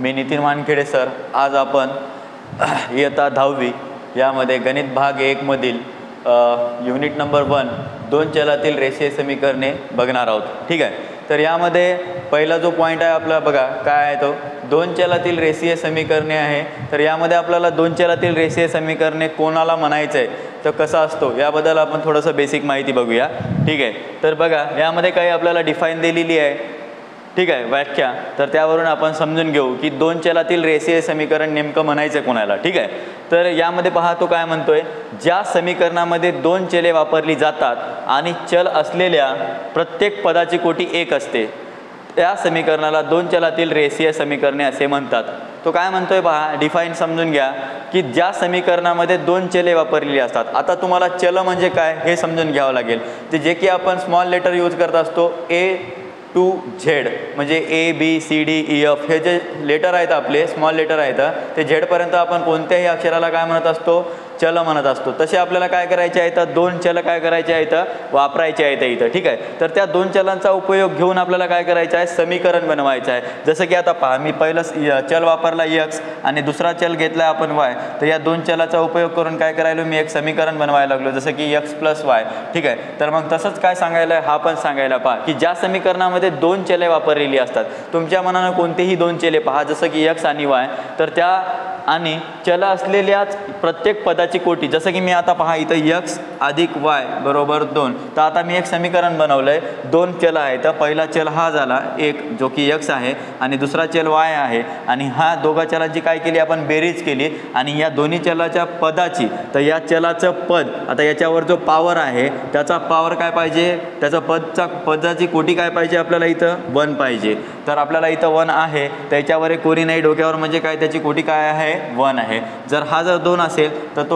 मी Nitin Wankhede sir. आज आपण इयत्ता 10वी यामध्ये गणित भाग 1 मधील युनिट नंबर 1 दोन चलातील रेषीय समीकरणे बघणार आहोत. ठीक आहे. तर यामध्ये पहिला जो पॉईंट आहे आपला बघा काय आहे तो दोन चलातील रेषीय समीकरणे आहे. तर यामध्ये आपल्याला दोन चलातील रेषीय समीकरणे कोणाला म्हणायचं आहे तर कसं असतो याबद्दल आपण थोडंसं बेसिक माहिती बघूया. ठीक आहे. तर बघा यामध्ये काही आपल्याला डिफाईन दिलेली आहे. ठीक आहे व्याख्या. तर त्यावरून आपण समजून घेऊ की दोन चलातील रेषीय समीकरण नेमकं म्हणायचं कोणाला. ठीक आहे. तर यामध्ये पहा तो काय म्हणतोय, ज्या समीकरणामध्ये दोन चले वापरली जातात आणि चल असलेल्या प्रत्येक पदाची कोटी 1 असते त्या समीकरणाला दोन चलातील रेषीय समीकरणे असे म्हणतात. तो काय म्हणतोय पहा डिफाईन समजून घ्या की ज्या समीकरणामध्ये दोन चले वापरलेली असतात. आता तुम्हाला चल म्हणजे काय हे समजून घ्यावं लागेल. ते जे की आपण स्मॉल लेटर यूज करत असतो A to Z म्हणजे ABCDEF हे जे लेटर आहेत आपले स्मॉल लेटर आहेत ते झेडपर्यंत आपण कोणत्याही अक्षराला काय म्हणत असतो चल म्हणत असतो. तसे आपल्याला काय करायचे आहे तर दोन चल काय करायचे आहेत वापरायचे आहेत इथं. ठीक आहे. तर त्या दोन चलांचा उपयोग घेऊन आपल्याला काय करायचं आहे समीकरण बनवायचं आहे. जसं की आता पहा मी पहिलं चल वापरला x आणि दुसरा चल घेतला आपण y. तर या दोन चलाचा उपयोग करून काय करायलो मी एक समीकरण बनवायला लागलो जसं की x + y. ठीक आहे. तर मग तसंच काय सांगायला हा पण सांगायला पहा की ज्या समीकरणामध्ये दोन चले वापरलेली असतात तुमच्या मनानं कोणतेही दोन चले पहा जसं की x आणि y तर त्या आणि चल असलेल्याच प्रत्येक पदाची कोटी जसं की मी आता पहा इथं x + y = 2. तर आता मी एक समीकरण बनवलंय. दोन चल आहेत. तर पहिला चल हा झाला एक जो की x आहे आणि दुसरा चल y आहे आणि हा दोघा चलांची काय केली आपण बेरीज केली आणि या दोन्ही चलाच्या पदाची तर या चलाचं पद आता याच्यावर जो पॉवर आहे त्याचा पॉवर काय पाहिजे त्याचा पदाची कोटी काय पाहिजे आपल्याला इथं 1 पाहिजे. तर आपल्याला इथं 1 आहे त्याच्यावर एक कोरी नाही डोक्यावर म्हणजे काय त्याची कोटी काय आहे 1 आहे. जर हा जर 2 असेल तर तो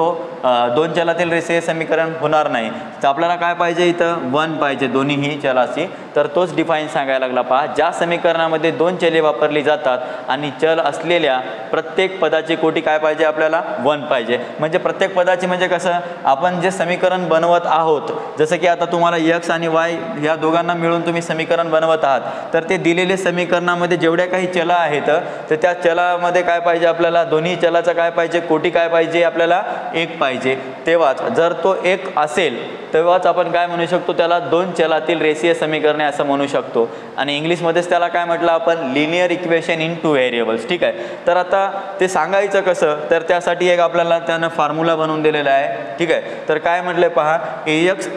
दोन चलातील रेषीय समीकरण होणार नाही. तर आपल्याला काय पाहिजे इथं 1 पाहिजे दोन्हीही चलाची. तर तोच डिफाईन सांगायला लागला पहा ज्या समीकरणामध्ये दोन चले वापरली जातात आणि चल असलेल्या प्रत्येक पदाची कोटी काय पाहिजे आपल्याला 1 पाहिजे. म्हणजे प्रत्येक पदाची म्हणजे कसं आपण जे समीकरण बनवत आहोत जसं की आता तुम्हाला x आणि y या दोघांना मिळून तुम्ही समीकरण बनवत आहात तर ते दिलेले समीकरणामध्ये जेवढ्या काही चला आहेत तर त्या चलामध्ये काय पाहिजे आपल्याला दोन्ही चलाचं काय पाहिजे कोटी काय पाहिजे आपल्याला 1 पाहिजे. तेव्हाच जर तो 1 असेल तेव्हाच आपण काय म्हणू शकतो त्याला दोन चलातील रेषीय समीकरणे असं म्हणू शकतो. आणि इंग्लिशमध्येच त्याला काय म्हटलं आपण लिनियर इक्वेशन इन 2 व्हेरिएबल्स. ठीक आहे. तर आता ते सांगायचं कसं तर त्यासाठी एक आपल्याला त्यानं फॉर्म्युला बनवून दिलेला आहे. ठीक आहे. तर काय म्हटलंय पहा AX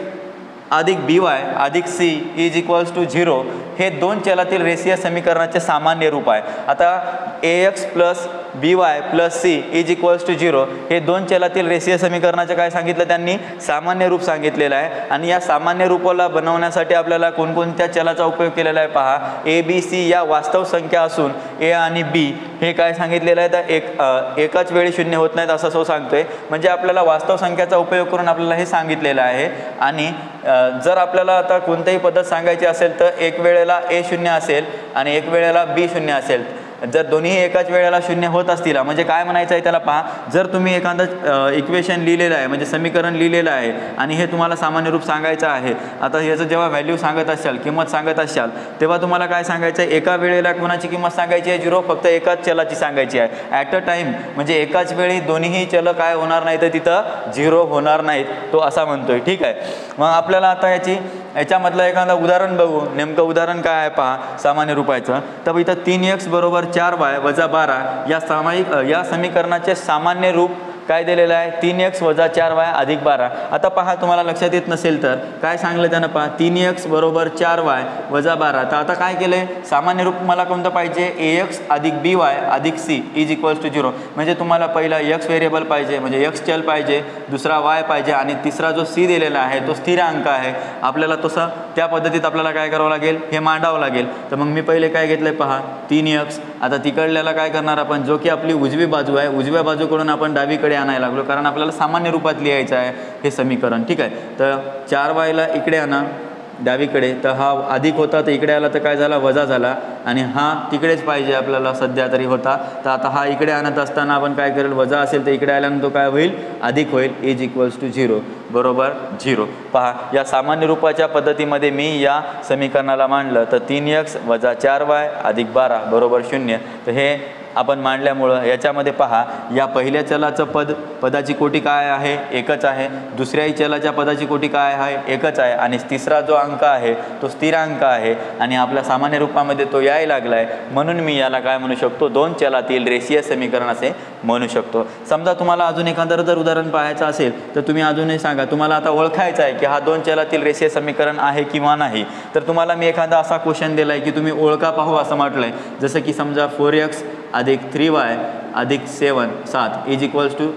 + BY + C = 0 हे दोन चलातील रेषीय समीकरणाचे सामान्य रूप आहे. आता AX + BY + C = 0 हे दोन चलातील रेषीय समीकरणाचे काय सांगितलं त्यांनी सामान्य रूप सांगितलेलं आहे. आणि या सामान्य रूपाला बनवण्यासाठी आपल्याला कोणकोणत्या चलाचा उपयोग केलेला आहे पहा ABC या वास्तव संख्या असून A आणि B हे काय सांगितलेलं आहे तर एकाच वेळी शून्य होत नाहीत असं सांगतोय. म्हणजे आपल्याला वास्तव संख्याचा उपयोग करून आपल्याला हे सांगितलेलं आहे. आणि जर आपल्याला आता कोणतेही पद्धत सांगायची असेल तर एक वेळेला A 0 असेल आणि एक वेळेला B 0 असेल. जर दोन्ही एकाच वेळेला शून्य होत असतील म्हणजे काय म्हणायचं आहे त्याला पहा जर तुम्ही एखादं इक्वेशन लिहिलेलं आहे म्हणजे समीकरण लिहिलेलं आहे आणि हे तुम्हाला सामान्य रूप सांगायचं आहे. आता याचं जेव्हा व्हॅल्यू सांगत असाल किंमत सांगत असाल तेव्हा तुम्हाला काय सांगायचं आहे एका वेळेला कोणाची किंमत सांगायची आहे 0 फक्त एकाच चलाची सांगायची आहे ॲट अ टाईम म्हणजे एकाच वेळी दोन्हीही चल काय होणार नाही तर तिथं 0 होणार नाहीत तो असा म्हणतोय. ठीक आहे. मग आपल्याला आता याच्यामधलं एखादं उदाहरण बघू. नेमकं उदाहरण काय आहे पहा सामान्य रूपाचं. तर इथं 3x = 4y - 12 या समीकरणाचे सामान्य रूप काय दिलेलं आहे 3x - 4y + 12. आता पहा तुम्हाला लक्षात येत नसेल तर काय सांगलं त्यानं पहा 3x = 4y - 12. तर आता काय केलंय सामान्य रूप मला कोणतं पाहिजे AX + BY + C = 0. म्हणजे तुम्हाला पहिला x व्हेरिएबल पाहिजे म्हणजे x चल पाहिजे दुसरा y पाहिजे आणि तिसरा जो C दिलेला आहे तो स्थिरांक आहे. आपल्याला तसं त्या पद्धतीत आपल्याला काय करावं लागेल हे मांडावं लागेल. तर मग मी पहिले काय घेतलंय पहा 3x. आता तिकडल्याला काय करणार आपण जो की आपली उजवी बाजू आहे उजव्या बाजूकडून आपण डावीकडे आणायला लागलो कारण आपल्याला सामान्य रूपात लिहायचं आहे हे समीकरण. ठीक आहे. तर 4y ला इकडे आणा डावीकडे तर हा अधिक होता तर इकडे आला तर काय झाला वजा झाला आणि हा तिकडेच पाहिजे आपल्याला सध्या तरी होता. तर आता हा इकडे आणत असताना आपण काय करेल वजा असेल तर इकडे आल्यानंतर तो काय होईल अधिक होईल = 0 बरोबर 0. पहा या सामान्य रूपाच्या पद्धतीमध्ये मी या समीकरणाला मांडलं तर 3x - 4y + 12 = 0. तर हे आपण मांडल्यामुळं याच्यामध्ये पहा, या पहिल्या चलाचं पदाची कोटी काय आहे, एकच आहे. दुसऱ्याही चलाच्या पदाची कोटी काय आहे, एकच आहे. आणि तिसरा जो अंक आहे तो स्थिरांक आहे आणि आपल्या सामान्य रूपामध्ये तो यायला लागला आहे, म्हणून मी याला काय म्हणू शकतो, दोन चलातील रेषीय समीकरण असे म्हणू शकतो. समजा तुम्हाला अजून एखादं जर उदाहरण पाहायचं असेल तर तुम्ही अजूनही सांगा. तुम्हाला आता ओळखायचं आहे की हा दोन चलातील रेषीय समीकरण आहे किंवा नाही. तर तुम्हाला मी एखादा असा क्वेश्चन दिला आहे की तुम्ही ओळखा पाहू असं म्हटलं आहे. जसं की समजा 4x + 3y + 7 =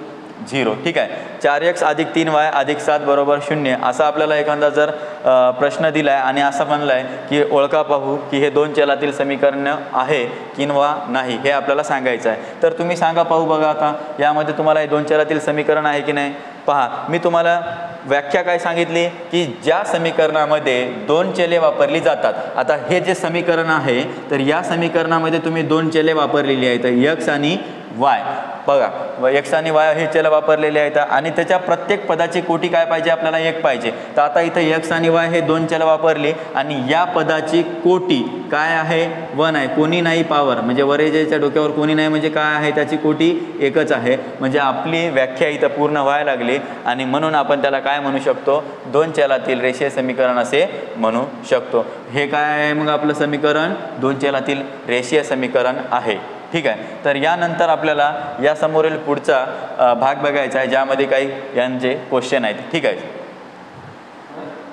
0. ठीक आहे. 4x + 3y + 7 = 0 असा आपल्याला एखादा जर प्रश्न दिला आहे आणि असं म्हणलं आहे की ओळखा पाहू की हे दोन चलातील समीकरण आहे किंवा नाही, हे आपल्याला सांगायचं आहे. तर तुम्ही सांगा पाहू. बघा आता यामध्ये तुम्हाला हे दोन चलातील समीकरण आहे की नाही. पहा, मी तुम्हाला व्याख्या काय सांगितली की ज्या समीकरणामध्ये दोन चले वापरली जातात. आता हे जे समीकरण आहे तर या समीकरणामध्ये तुम्ही दोन चले वापरलेली आहेत, x आणि y. बघा, x आणि y हे चल वापरलेले आहेत आणि त्याच्या प्रत्येक पदाची कोटी काय पाहिजे, आपल्याला एक पाहिजे. तर आता इथं x आणि y हे दोन चल वापरली आणि या पदाची कोटी काय आहे, 1 आहे. कोणी नाही पावर, म्हणजे वरेजेच्या डोक्यावर कोणी नाही म्हणजे काय आहे, त्याची कोटी एकच आहे. म्हणजे आपली व्याख्या इथं पूर्ण व्हायला लागली आणि म्हणून आपण त्याला काय म्हणू शकतो, दोन चलातील रेषीय समीकरण असे म्हणू शकतो. हे काय आहे मग आपलं समीकरण, दोन चलातील रेषीय समीकरण आहे. ठीक आहे. तर यानंतर आपल्याला या समोरील पुढचा भाग बघायचा आहे ज्यामध्ये काही यांचे क्वेश्चन आहेत. ठीक आहे.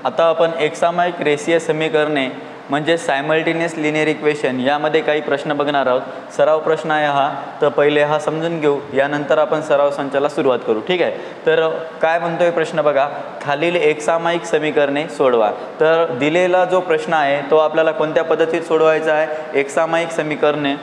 आता आपण एकसामायिक रेषीय समीकरणे म्हणजे सायमल्टेनियस लिनियर इक्वेशन यामध्ये काही प्रश्न बघणार आहोत. सराव प्रश्न आहे हा, तर पहिले हा समजून घेऊ, यानंतर आपण सराव संचाला सुरुवात करू. ठीक आहे. तर काय म्हणतोय प्रश्न बघा, खालील एकसामायिक समीकरणे सोडवा. तर दिलेला जो प्रश्न आहे तो आपल्याला कोणत्या पद्धतीत सोडवायचा आहे, एकसामायिक समीकरणे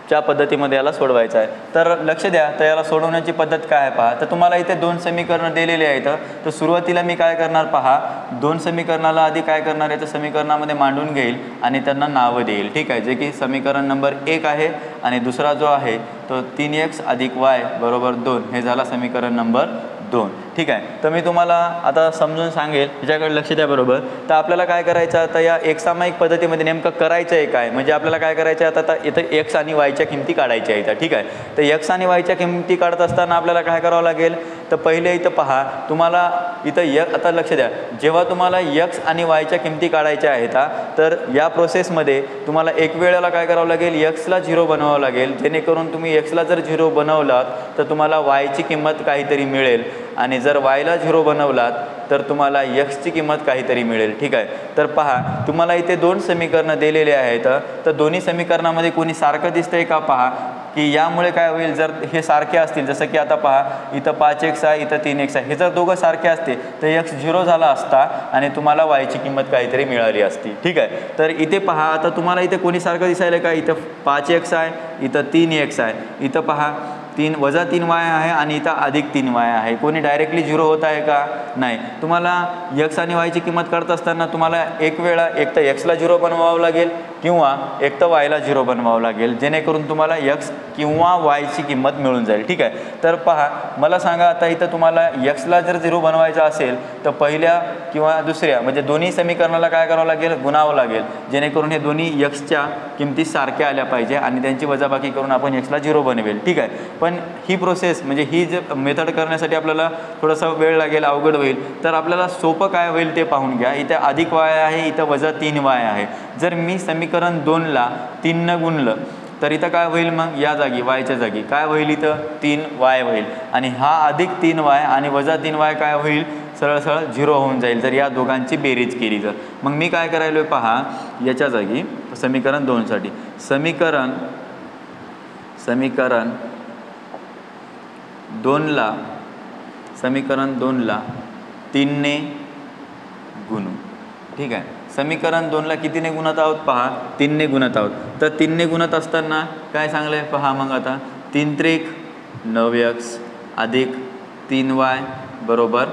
च्या पद्धतीमध्ये याला सोडवायचं आहे. तर लक्ष द्या, तर याला सोडवण्याची पद्धत काय आहे पहा. तर तुम्हाला इथे दोन समीकरणं दिलेली आहेत. तर सुरुवातीला मी काय करणार पहा, दोन समीकरणाला आधी काय करणार आहे तर समीकरणामध्ये मांडून घेईल आणि त्यांना नावं देईल. ठीक आहे. जे की समीकरण नंबर 1 आहे आणि दुसरा जो आहे तो 3x + y = 2 हे झाला समीकरण नंबर 2. ठीक आहे. तर मी तुम्हाला आता समजून सांगेल, ह्याच्याकडे लक्ष द्या बरोबर. तर आपल्याला काय करायचं आता या एकसामायिक पद्धतीमध्ये नेमकं करायचं आहे काय, म्हणजे आपल्याला काय करायचं आहे आता इथं x आणि y च्या किमती काढायच्या आहेत. ठीक आहे. तर x आणि y च्या किमती काढत असताना आपल्याला काय करावं लागेल, तर पहिले इथं पहा, तुम्हाला इथं आता लक्ष द्या, जेव्हा तुम्हाला x आणि y च्या किमती काढायच्या आहेत तर या प्रोसेसमध्ये तुम्हाला एक वेळेला काय करावं लागेल, x ला 0 बनवावं लागेल. जेणेकरून तुम्ही x ला जर 0 बनवलात तर तुम्हाला y ची किंमत काहीतरी मिळेल आणि जर y ला 0 बनवलात तर तुम्हाला x ची किंमत काहीतरी मिळेल. ठीक आहे. तर पहा, तुम्हाला इथे दोन समीकरणं दिलेले आहेत. तर दोन्ही समीकरणामध्ये कोणी सारखं दिसतंय का पहा, की यामुळे काय होईल, जर हे सारखे असतील, जसं की आता पहा इथं 5x आहे, इथं 3x आहे, हे जर दोघं सारखे असते तर x 0 झाला असता आणि तुम्हाला y ची किंमत काहीतरी मिळाली असती. ठीक आहे. तर इथे पहा, आता तुम्हाला इथे कोणी सारखं दिसायला का, इथं 5x आहे, इथं 3x आहे, इथं पहा 3 - 3y आहे आणि इथं +3y आहे. कोणी डायरेक्टली 0 होत आहे का, नाही. तुम्हाला x आणि y ची किंमत काढत असताना तुम्हाला एक वेळा एक तर x ला 0 बनवावं लागेल किंवा एक तर y ला 0 बनवावं लागेल, जेणेकरून तुम्हाला x किंवा y ची किंमत मिळून जाईल. ठीक आहे. तर पहा, मला सांगा आता इथं तुम्हाला x ला जर 0 बनवायचा असेल तर पहिल्या किंवा दुसऱ्या म्हणजे दोन्ही समीकरणाला काय करावं लागेल, गुणावं लागेल, जेणेकरून हे दोन्ही x च्या किमती सारख्या आल्या पाहिजे आणि त्यांची वजाबाकी करून आपण x ला 0 बनवेल. ठीक आहे. पण ही प्रोसेस म्हणजे ही जे मेथड करण्यासाठी आपल्याला थोडासा वेळ लागेल, अवघड होईल. तर आपल्याला सोपं काय होईल ते पाहून घ्या. इथे +y आहे, इथं -3y आहे. जर मी समीकरण 2 ला 3 न गुणलं तर इथं काय होईल, मग या जागी y च्या जागी काय होईल, इथं 3y होईल आणि हा +3y आणि -3y काय होईल, सरळ सरळ 0 होऊन जाईल जर या दोघांची बेरीज केली तर. मग मी काय करायलो पहा, याच्या जागी समीकरण 2 साठी समीकरण 2 ला 3 ने गुणू. ठीक आहे. समीकरण 2 ला कितीने गुणत आहोत पहा, 3 ने गुणत आहोत. तर 3 ने गुणत असताना काय सांगलंय पहा, मग आता 3 त्रिक 9x + 3y =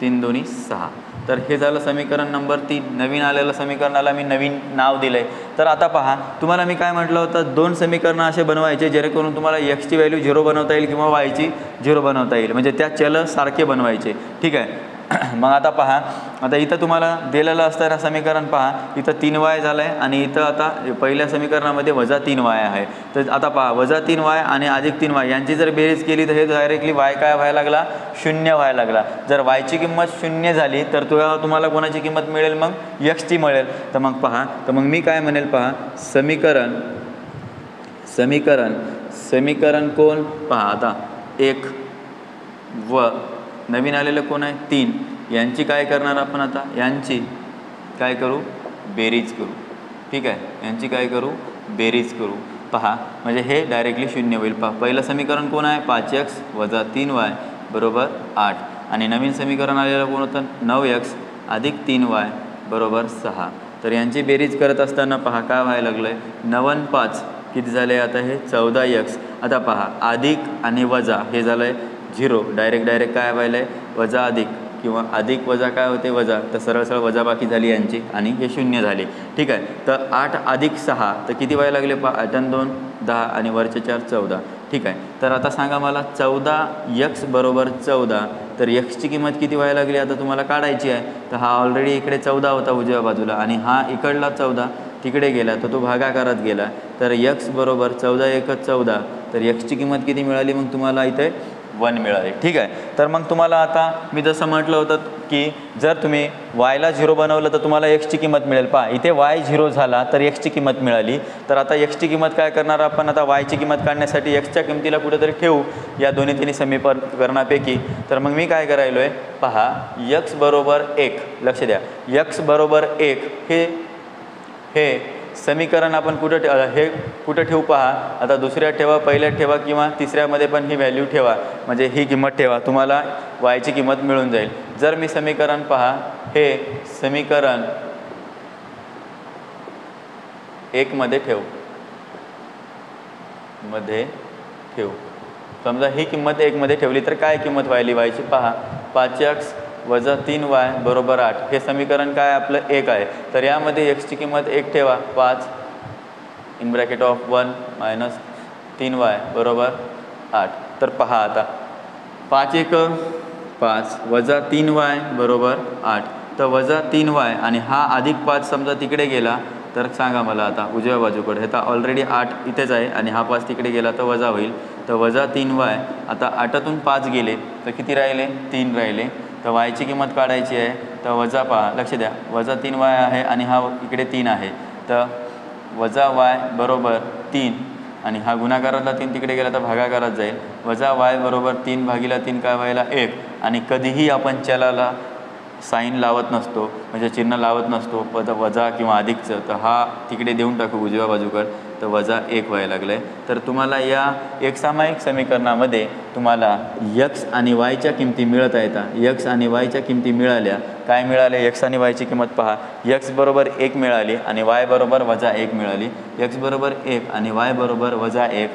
3 दूनी 6. तर हे झालं समीकरण नंबर 3. नवीन आलेलं समीकरणाला मी नवीन नाव दिलंय. तर आता पहा, तुम्हाला मी काय म्हटलं होतं, दोन समीकरणं असे बनवायचे जेणेकरून तुम्हाला x ची व्हॅल्यू 0 बनवता येईल किंवा y ची 0 बनवता येईल, म्हणजे त्या चल सारखे बनवायचे. ठीक आहे. मग आता पहा, आता इथं तुम्हाला दिलेलं असताना समीकरण पहा, इथं 3y झालं आहे आणि इथं आता पहिल्या समीकरणामध्ये वजा 3y आहे. तर आता पहा, वजा 3y आणि अधिक 3y यांची जर बेरीज केली तर हे डायरेक्टली y काय व्हायला लागला, 0 व्हायला लागला. जर yची किंमत 0 झाली तर तुम्हाला कोणाची किंमत मिळेल, मग xची मिळेल. तर मग पहा, तर मग मी काय म्हणेल पहा, समीकरण कोण पहा, आता 1 व नवीन आलेलं कोण आहे 3, यांची काय करणार आपण, आता यांची काय करू, बेरीज करू. ठीक आहे, यांची काय करू, बेरीज करू. पहा म्हणजे हे डायरेक्टली 0 होईल. पहा पहिलं समीकरण कोण आहे, 5x वजा 3y बरोबर 8 आणि नवीन समीकरण आलेलं कोण होतं, 9x अधिक 3y बरोबर 6. तर यांची बेरीज करत असताना पहा काय व्हायला लागलं आहे, 9 आणि 5 किती झाले, आता हे 14x. आता पहा अधिक आणि वजा हे झालं आहे 0, डायरेक्ट काय व्हायला आहे, वजा अधिक किंवा अधिक वजा काय होते, वजा. तर सरळ वजाबाकी झाली यांची आणि हे 0 झाले. ठीक आहे, तर 8 अधिक 6 तर किती व्हायला लागले, 8 आणि 2 10 आणि वरचे 4 14. ठीक आहे, तर आता सांगा मला 14x बरोबर 14, तर xची किंमत किती व्हायला लागली आता तुम्हाला काढायची आहे. तर हा ऑलरेडी इकडे 14 होता उजव्या बाजूला आणि हा इकडला 14 तिकडे गेला तर तो भागाकारात गेला. तर x बरोबर 14 एकच 14, तर xची किंमत किती मिळाली, मग तुम्हाला इथे 1 मिळाली. ठीक आहे, तर मग तुम्हाला आता मी जसं म्हटलं होतं की जर तुम्ही yला 0 बनवलं तर तुम्हाला xची किंमत मिळेल. पहा इथे y 0 झाला तर xची किंमत मिळाली. तर आता xची किंमत काय करणार आपण, आता yची किंमत काढण्यासाठी xच्या किंमतीला कुठेतरी ठेवू या दोन्ही समीकरणापैकी. तर मग मी काय करायलो आहे, पहा x बरोबर 1, लक्ष द्या, x बरोबर 1 हे समीकरण आपण कुठं ठेवू पहा. आता दुसऱ्यात ठेवा, पहिल्यात ठेवा किंवा तिसऱ्यामध्ये पण ही व्हॅल्यू ठेवा, म्हणजे ही किंमत ठेवा, तुम्हाला yची किंमत मिळून जाईल. जर मी समीकरण पहा, हे समीकरण 1 मध्ये ठेवू, समजा ही किंमत 1 मध्ये ठेवली तर काय किंमत व्हायली yची, पहा 5x वजा 3y बरोबर 8. हे समीकरण काय आपलं 1 आहे. तर यामध्ये xची किंमत 1 ठेवा, 5 in bracket of 1 minus 3y बरोबर 8. तर पहा आता 5 1 5 वजा 3y बरोबर 8, तर वजा 3y आणि हा अधिक 5 समजा तिकडे गेला तर सांगा मला आता उजव्या बाजूकडे, हे तर ऑलरेडी 8 इथेच आहे आणि हा 5 तिकडे गेला तर वजा होईल. तर वजा 3y, आता 8तून 5 गेले तर किती राहिले, 3 राहिले. तर yची किंमत काढायची आहे, तर वजा पहा, लक्ष द्या, वजा 3y आहे आणि हा इकडे 3 आहे. तर वजा y बरोबर 3 आणि हा गुणाकारातला 3 तिकडे गेला तर भागाकारात जाईल. वजा y बरोबर 3 भागिले 3 काय व्हायला 1. आणि कधीही आपण चलाला साईन लावत नसतो, म्हणजे चिन्ह लावत नसतो वजा किंवा अधिकचं, तर हा तिकडे देऊन टाकू उजव्या बाजूकडे, तर वजा 1 व्हायला लागलं आहे. तर तुम्हाला या एक सामायिक समीकरणामध्ये तुम्हाला x आणि yच्या किमती मिळत आहेत. x आणि yच्या किमती मिळाल्या, काय मिळाले, x आणि yची किंमत पहा, x बरोबर 1 मिळाली आणि y बरोबर वजा 1 मिळाली. x बरोबर 1 आणि y बरोबर वजा 1.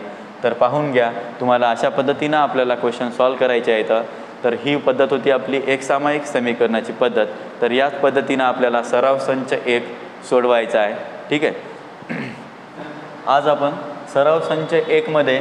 तर पाहून घ्या, तुम्हाला अशा पद्धतीनं आपल्याला क्वेश्चन सॉल्व करायचे आहेत. तर ही पद्धत होती आपली एक सामायिक समीकरणाची पद्धत. तर याच पद्धतीनं आपल्याला सराव संच 1 सोडवायचा आहे. ठीक आहे, आज आपण सराव संच 1 मध्ये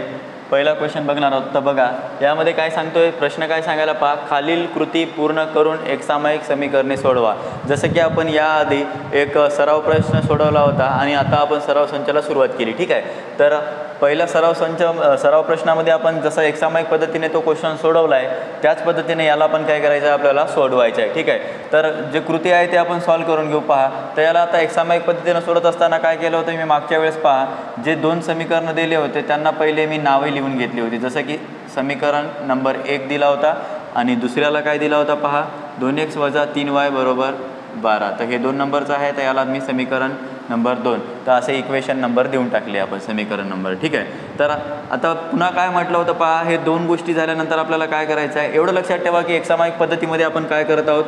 पहिला क्वेश्चन बघणार आहोत. तर बघा यामध्ये काय सांगतोय, प्रश्न काय सांगायला पहा, खालील कृती पूर्ण करून एक सामायिक समीकरणे सोडवा. जसं की आपण याआधी एक सराव प्रश्न सोडवला होता आणि आता आपण सराव संचाला सुरुवात केली. ठीक आहे, तर पहिला सराव प्रश्नामध्ये आपण जसं एक सामायिक पद्धतीने तो क्वेश्चन सोडवला आहे, त्याच पद्धतीने याला पण काय करायचं आहे, आपल्याला सोडवायचं आहे. ठीक आहे, तर जे कृती आहे ते आपण सॉल्व करून घेऊ. पहा, तर याला आता एक सामायिक पद्धतीने सोडत असताना काय केलं होतं मी मागच्या वेळेस, पहा जे 2 समीकरणं दिले होते त्यांना पहिले मी नावे लिहून घेतली होती. जसं की समीकरण नंबर 1 दिला होता आणि दुसऱ्याला काय दिला होता, पहा 2x वजा 3y बरोबर 12. तर हे 2 नंबरचं आहे, तर याला मी समीकरण नंबर 2, तर असे इक्वेशन नंबर देऊन टाकले आपण समीकरण नंबर. ठीक आहे, तर आता पुन्हा काय म्हटलं होतं, पहा हे 2 गोष्टी झाल्यानंतर आपल्याला काय करायचं आहे, एवढं लक्षात ठेवा की एक सामायिक पद्धतीमध्ये आपण काय करत आहोत,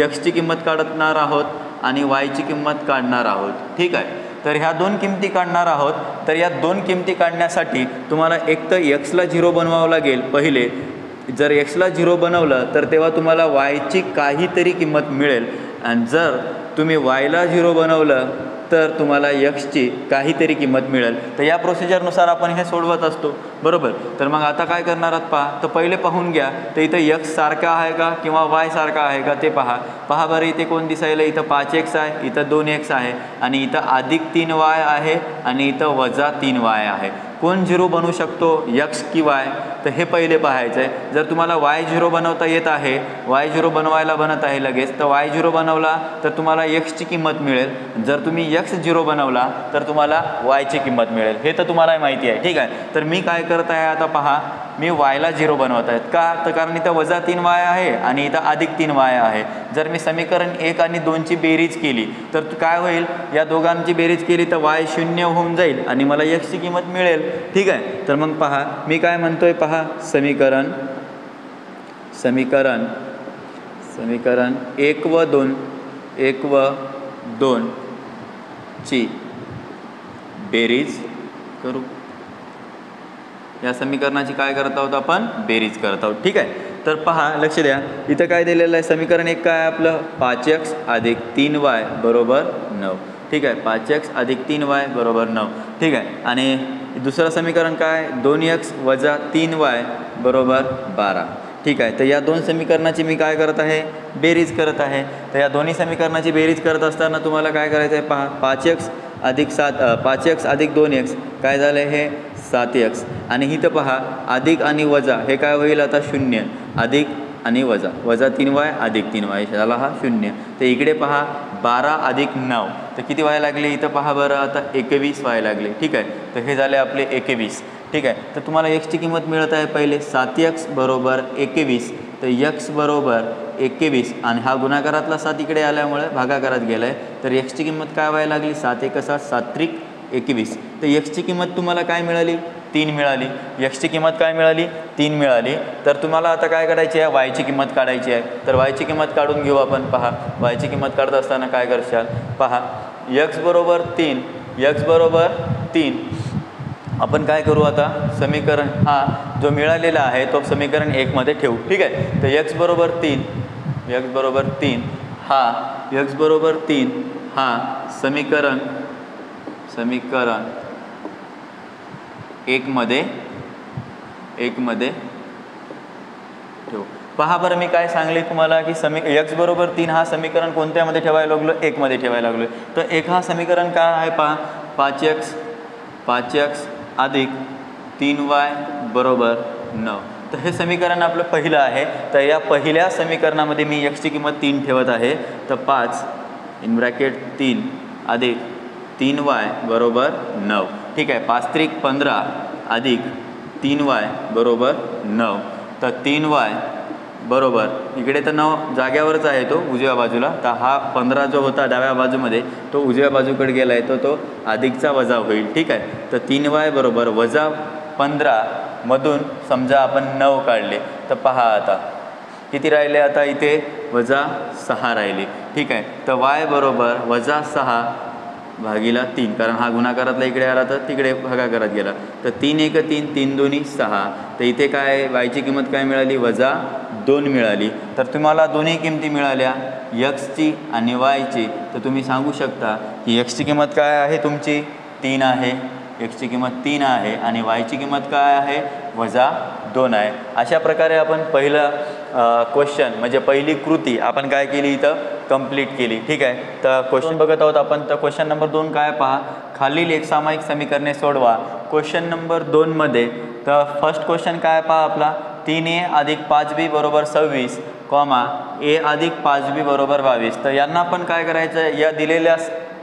xची किंमत काढणार आहोत आणि yची किंमत काढणार आहोत. ठीक आहे, तर ह्या 2 किमती काढणार आहोत. तर या 2 किमती काढण्यासाठी तुम्हाला एक तर xला 0 बनवावं लागेल पहिले. जर xला 0 बनवलं तर तेव्हा तुम्हाला yची काहीतरी किंमत मिळेल आणि जर तुम्ही yला 0 बनवलं तर तुम्हाला यक्सची काहीतरी किंमत मिळेल. तर या प्रोसिजरनुसार आपण हे सोडवत असतो, बरोबर. तर मग आता काय करणार आहात पहा. तर पहिले पाहून घ्या, तर इथं यक्स सारखा आहे का किंवा वाय सारखा आहे का ते पहा बरं. इथे कोण दिसायला, इथं 5x आहे, इथं 2x आहे आणि इथं अधिक 3y आहे आणि इथं वजा 3y आहे. कोण 0 बनवू शकतो, यक्स की वाय? तर हे पहिले पाहायचं आहे. जर तुम्हाला y0 बनवता येत आहे, y0 बनवायला बनत आहे लगेच, तर y0 बनवला तर तुम्हाला यक्सची किंमत मिळेल. जर तुम्ही x0 बनवला तर तुम्हाला yची किंमत मिळेल. हे तर तुम्हाला माहिती आहे, ठीक आहे. तर मी काय करत आहे आता पहा, मी yला 0 बनवत आहेत का, तर कारण इथं वजा 3y आहे आणि इथं अधिक 3y आहे. जर मी समीकरण 1 आणि 2ची बेरीज केली तर काय होईल, या दोघांची बेरीज केली तर y 0 होऊन जाईल आणि मला यक्सची किंमत मिळेल, ठीक आहे. तर मग पहा मी काय म्हणतोय, पहा समीकरण 1 व 2 ची बेरीज करू. या समीकरणाची काय करत आहोत आपण, बेरीज करत आहोत, ठीक आहे. तर पहा लक्ष द्या, इथं काय दिलेलं आहे, समीकरण 1 काय आहे आपलं, 5x अधिक 3y बरोबर 9, ठीक आहे. 5x अधिक 3y बरोबर 9, ठीक आहे. आणि दुसरं समीकरण काय, 2x वजा 3y बरोबर 12, ठीक आहे. तर या दोन समीकरणाची मी काय करत आहे, बेरीज करत आहे. तर या दोन्ही समीकरणाची बेरीज करत असताना तुम्हाला काय करायचं आहे पहा, 5x अधिक 2x काय झालं, हे 7x आणि इथं पहा अधिक आणि वजा हे काय होईल आता 0, अधिक आणि वजा 3y अधिक 3y झाला हा 0. तर इकडे पहा 12 अधिक 9 तर किती व्हायला लागले, इथं पहा बरं आता 21 व्हायला लागले, ठीक आहे. तर हे झाले आपले 21, ठीक आहे. तर तुम्हाला एक्सची किंमत मिळत आहे पहिले 7x बरोबर 21. तर x बरोबर 21 आणि हा गुणाकारातला 7 इकडे आल्यामुळे भागाकारात गेला आहे. तर एक्सची किंमत काय व्हायला लागली, 7 1 7 त्रिक 21. तर एक्सची किंमत तुम्हाला काय मिळाली, 3 मिळाली. एक्सची किंमत काय मिळाली, 3 मिळाली. तर तुम्हाला आता काय करायची आहे, वायची किंमत काढायची आहे. तर वायची किंमत काढून घेऊ आपण. पहा वायची किंमत काढत असताना काय करशाल, पहा x बरोबर 3 आपण काय करू आता, समीकरण हा जो मिळालेला आहे तो समीकरण 1 मध्ये ठेवू, ठीक आहे. तर x बरोबर 3 हा समीकरण 1 मध्ये ठेवू. पहा बरं मी काय सांगले तुम्हाला की x बरोबर 3 हा समीकरण कोणत्यामध्ये ठेवायला लागलो, 1 मध्ये ठेवायला लागलो. तर 1 हा समीकरण काय आहे पहा, 5x अधिक 3y बरोबर 9. तर हे समीकरण आपलं पहिलं आहे. तर या पहिल्या समीकरणामध्ये मी एक्सची किंमत 3 ठेवत आहे. तर 5 अधिक 3y बरोबर 9, ठीक आहे. 5 त्रिक 15 अधिक 3y बरोबर 9. तर 3y बरोबर इकडे तर 9 जाग्यावरच आहे तो उजव्या बाजूला. तर हा 15 जो होता डाव्या बाजूमध्ये तो उजव्या बाजूकडे गेला आहे, तो अधिकचा वजा होईल, ठीक आहे. तर 3y बरोबर वजा 15 मधून समजा आपण 9 काढले तर पहा आता किती राहिले, आता इथे वजा 6 राहिले, ठीक आहे. तर y बरोबर वजा 6 भागीला 3, कारण हा गुणाकारातला इकडे आला तर तिकडे भागाकारात गेला. तर 3 1 3 3 2 6. तर इथे काय वायची किंमत काय मिळाली, वजा 2 मिळाली. तर तुम्हाला दोन्ही किमती मिळाल्या, एक्सची आणि वायची. तर तुम्ही सांगू शकता की एक्सची किंमत काय आहे तुमची 3 आहे, एक्सची किंमत 3 आहे आणि वायची किंमत काय आहे, वजा 2 आहे. अशा प्रकारे आपण पहिलं क्वेश्चन म्हणजे पहिली कृती आपण काय केली, इथं कंप्लीट केली, ठीक आहे. तर क्वेश्चन बघत आहोत आपण. तर क्वेश्चन नंबर 2 काय पहा, खालील एक सामायिक समीकरणे सोडवा. क्वेश्चन नंबर 2 मध्ये तर फर्स्ट क्वेश्चन काय पहा आपला, 3a अधिक 5b बरोबर 26, a अधिक 5b बरोबर 22. तर यांना पण काय करायचं आहे, या दिलेल्या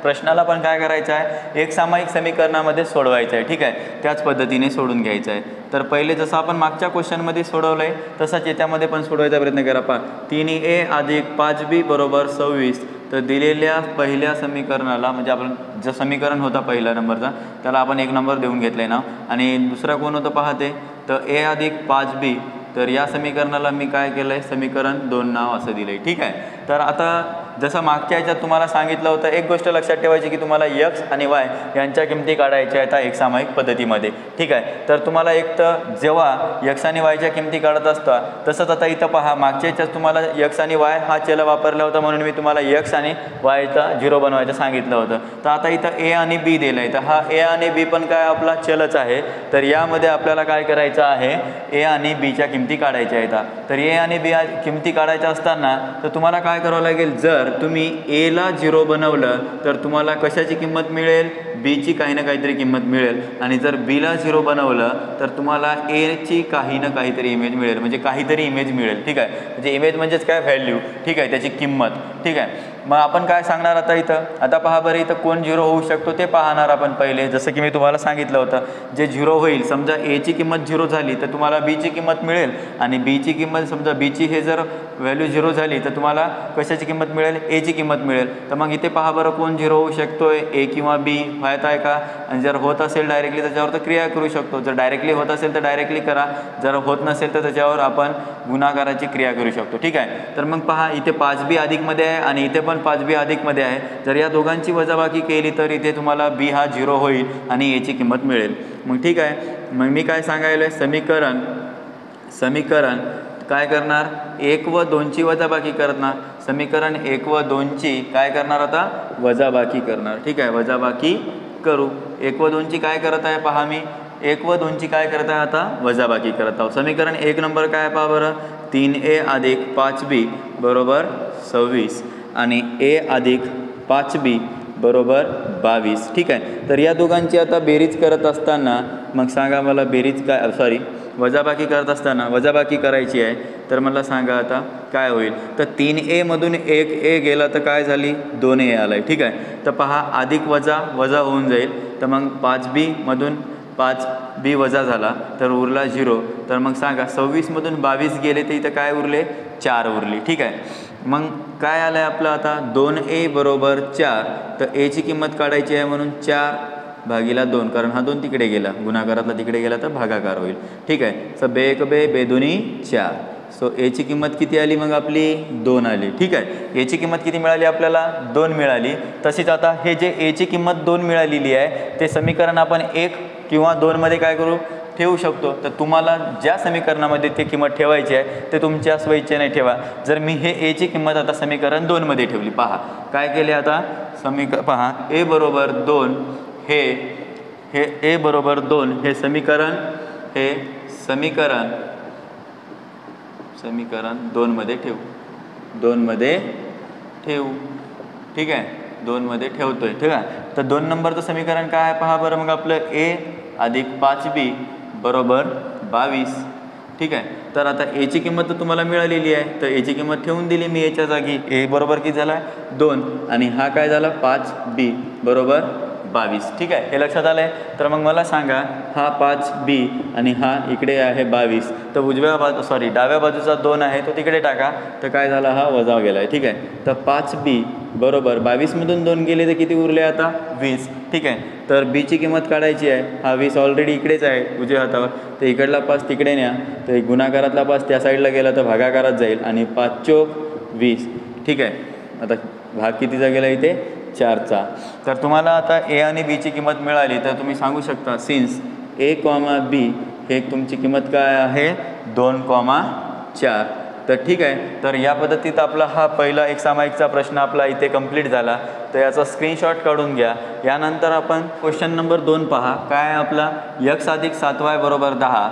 प्रश्नाला पण काय करायचं आहे, एक सामायिक समीकरणामध्ये सोडवायचं आहे, ठीक आहे. त्याच पद्धतीने सोडून घ्यायचं आहे. तर पहिले जसं आपण मागच्या क्वेश्चनमध्ये सोडवलं आहे तसंच याच्यामध्ये पण सोडवायचा प्रयत्न करा. पहा 3a अधिक 5b बरोबर 26. तर दिलेल्या पहिल्या समीकरणाला म्हणजे आपण जो समीकरण होता पहिला नंबरचा त्याला आपण 1 नंबर देऊन घेतलं आहे नाव. आणि दुसरा कोण होतं पाहते, तर a अधिक 5b. तर या समीकरणाला मी काय केलं आहे, समीकरण 2 नाव असं दिलं आहे, ठीक आहे. तर आता जसं मागच्या ह्याच्यात तुम्हाला सांगितलं होतं, एक गोष्ट लक्षात ठेवायची की तुम्हाला x आणि y यांच्या किमती काढायच्या आहेत एक सामायिक पद्धतीमध्ये, ठीक आहे. तर तुम्हाला एक तर जेव्हा x आणि y च्या किमती काढत असता, तसंच आता इथं पहा मागच्या ह्याच्यात तुम्हाला x आणि y हा चल वापरला होता, म्हणून मी तुम्हाला x आणि y चा 0 बनवायचं सांगितलं होतं. तर आता इथं a आणि b दिलं आहे, तर हा a आणि b पण काय आपला चलच आहे. तर यामध्ये आपल्याला काय करायचं आहे, a आणि b च्या किमती काढायच्या आहेत. तर a आणि b किमती काढायच्या असताना तर तुम्हाला काय करावं लागेल, जर तुम्ही a ला 0 बनवलं तर तुम्हाला कशाची किंमत मिळेल, b ची काही ना काहीतरी किंमत मिळेल. आणि जर b ला 0 बनवलं तर तुम्हाला a ची काही ना काहीतरी इमेज मिळेल, म्हणजे काहीतरी इमेज मिळेल, ठीक आहे. म्हणजे इमेज म्हणजेच काय, व्हॅल्यू, ठीक आहे, त्याची किंमत, ठीक आहे. मग आपण काय सांगणार आता इथं, आता पहा बरं इथं कोण 0 होऊ शकतो ते पाहणार आपण पहिले. जसं की मी तुम्हाला सांगितलं होतं, जे 0 होईल, समजा a ची किंमत 0 झाली तर तुम्हाला b ची किंमत मिळेल, आणि b ची किंमत समजा b ची हे जर व्हॅल्यू 0 झाली तर तुम्हाला कशाची किंमत मिळेल, a ची किंमत मिळेल. तर मग इथे पहा बरं कोण 0 होऊ शकतोय, a किंवा b, माहीत आहे का. आणि जर होत असेल डायरेक्टली त्याच्यावर तर क्रिया करू शकतो, जर डायरेक्टली होत असेल तर डायरेक्टली करा, जर होत नसेल तर त्याच्यावर आपण गुणाकाराची क्रिया करू शकतो, ठीक आहे. तर मग पहा इथे 5b अधिकमध्ये आहे आणि इथे पण 5b अधिकमध्ये आहे. जर या दोघांची वजाबाकी केली तर इथे तुम्हाला b हा 0 होईल आणि a ची किंमत मिळेल. मग ठीक आहे, मग मी काय सांगायला, समीकरण काय करणार, 1 व 2 ची वजाबाकी करणार. समीकरण 1 व 2 ची काय करणार, आता वजाबाकी करणार, ठीक आहे. वजाबाकी करू. 1 व 2 ची काय करत आहे पहा, मी 1 व 2 ची काय करत आहे, आता वजाबाकी करत आहोत. समीकरण 1 नंबर काय पहा बरं, 3a अधिक 5b बरोबर 26 आणि a अधिक 5b बरोबर 22, ठीक आहे. तर या दोघांची आता बेरीज करत असताना मग सांगा मला, बेरीज काय, वजाबाकी करत असताना वजाबाकी करायची आहे, तर मला सांगा आता काय होईल. तर 3a मधून 1a गेला तर काय झाली, 2a आला आहे, ठीक आहे. तर पहा अधिक वजा होऊन जाईल, तर मग 5b मधून 5b वजा झाला तर उरला 0. तर मग सांगा 26 मधून 22 गेले तर इथं काय उरले, 4 उरली, ठीक आहे. मग काय आलं आहे आपलं आता, 2a बरोबर 4. तर a ची किंमत काढायची आहे, म्हणून 4/2, कारण हा 2 तिकडे गेला, गुणाकारातला तिकडे गेला तर भागाकार होईल, ठीक आहे. सो बे 1 बे, बे 2 4. सो a ची किंमत किती आली मग आपली, 2 आली, ठीक आहे. a ची किंमत किती मिळाली आपल्याला, 2 मिळाली. तशीच आता हे जे a ची किंमत 2 मिळालेली आहे ते समीकरण आपण 1 किंवा 2 मध्ये काय करू, ठेवू शकतो. तर तुम्हाला ज्या समीकरणामध्ये ते किंमत ठेवायची आहे ते तुमच्या स्वइच्छेने ठेवा. जर मी हे a ची किंमत आता समीकरण 2 मध्ये ठेवली, पहा काय केले आता, पहा a बरोबर 2, हे a बरोबर 2 हे समीकरण 2 मध्ये ठेवू, ठीक आहे. 2 मध्ये ठेवतोय, ठीक आहे. तर 2 नंबरचं समीकरण काय आहे पहा बरं, मग आपलं a अधिक 5b बरोबर 22, ठीक आहे. तर आता a ची किंमत तर तुम्हाला मिळालेली आहे, तर a ची किंमत ठेवून दिली मी याच्या जागी. a बरोबर किती झाला, 2, आणि हा काय झाला, 5b बरोबर 22, ठीक आहे. हे लक्षात आलं आहे. तर मग मला सांगा, हा 5b आणि हा इकडे आहे 22, तर डाव्या बाजूचा 2 आहे तो तिकडे टाका, तर काय झाला, हा वजा गेला आहे, ठीक आहे. तर 5b बरोबर 22 मधून 2 गेले तर किती उरले आता, 20, ठीक आहे. तर b ची किंमत काढायची आहे, हा 20 ऑलरेडी इकडेच आहे उजव्या हातावर, तर इकडला 5 तिकडे न्या, तर गुणाकारातला 5 त्या साईडला गेला तर भागाकारात जाईल, आणि 5 चोक 20, ठीक आहे. आता भाग कितीचा गेला इथे, 4चा. तर तुम्हाला आता a आणि b ची किंमत मिळाली तर तुम्ही सांगू शकता, सिन्स a, b हे तुमची किंमत काय आहे, 2,4. तर ठीक आहे. तर या पद्धतीत आपला हा पहिला एक सामायिकचा प्रश्न आपला इथे कंप्लीट झाला. तर याचा स्क्रीनशॉट काढून घ्या. यानंतर आपण क्वेश्चन नंबर 2 पहा. काय आपला, x अधिक 7y बरोबर 10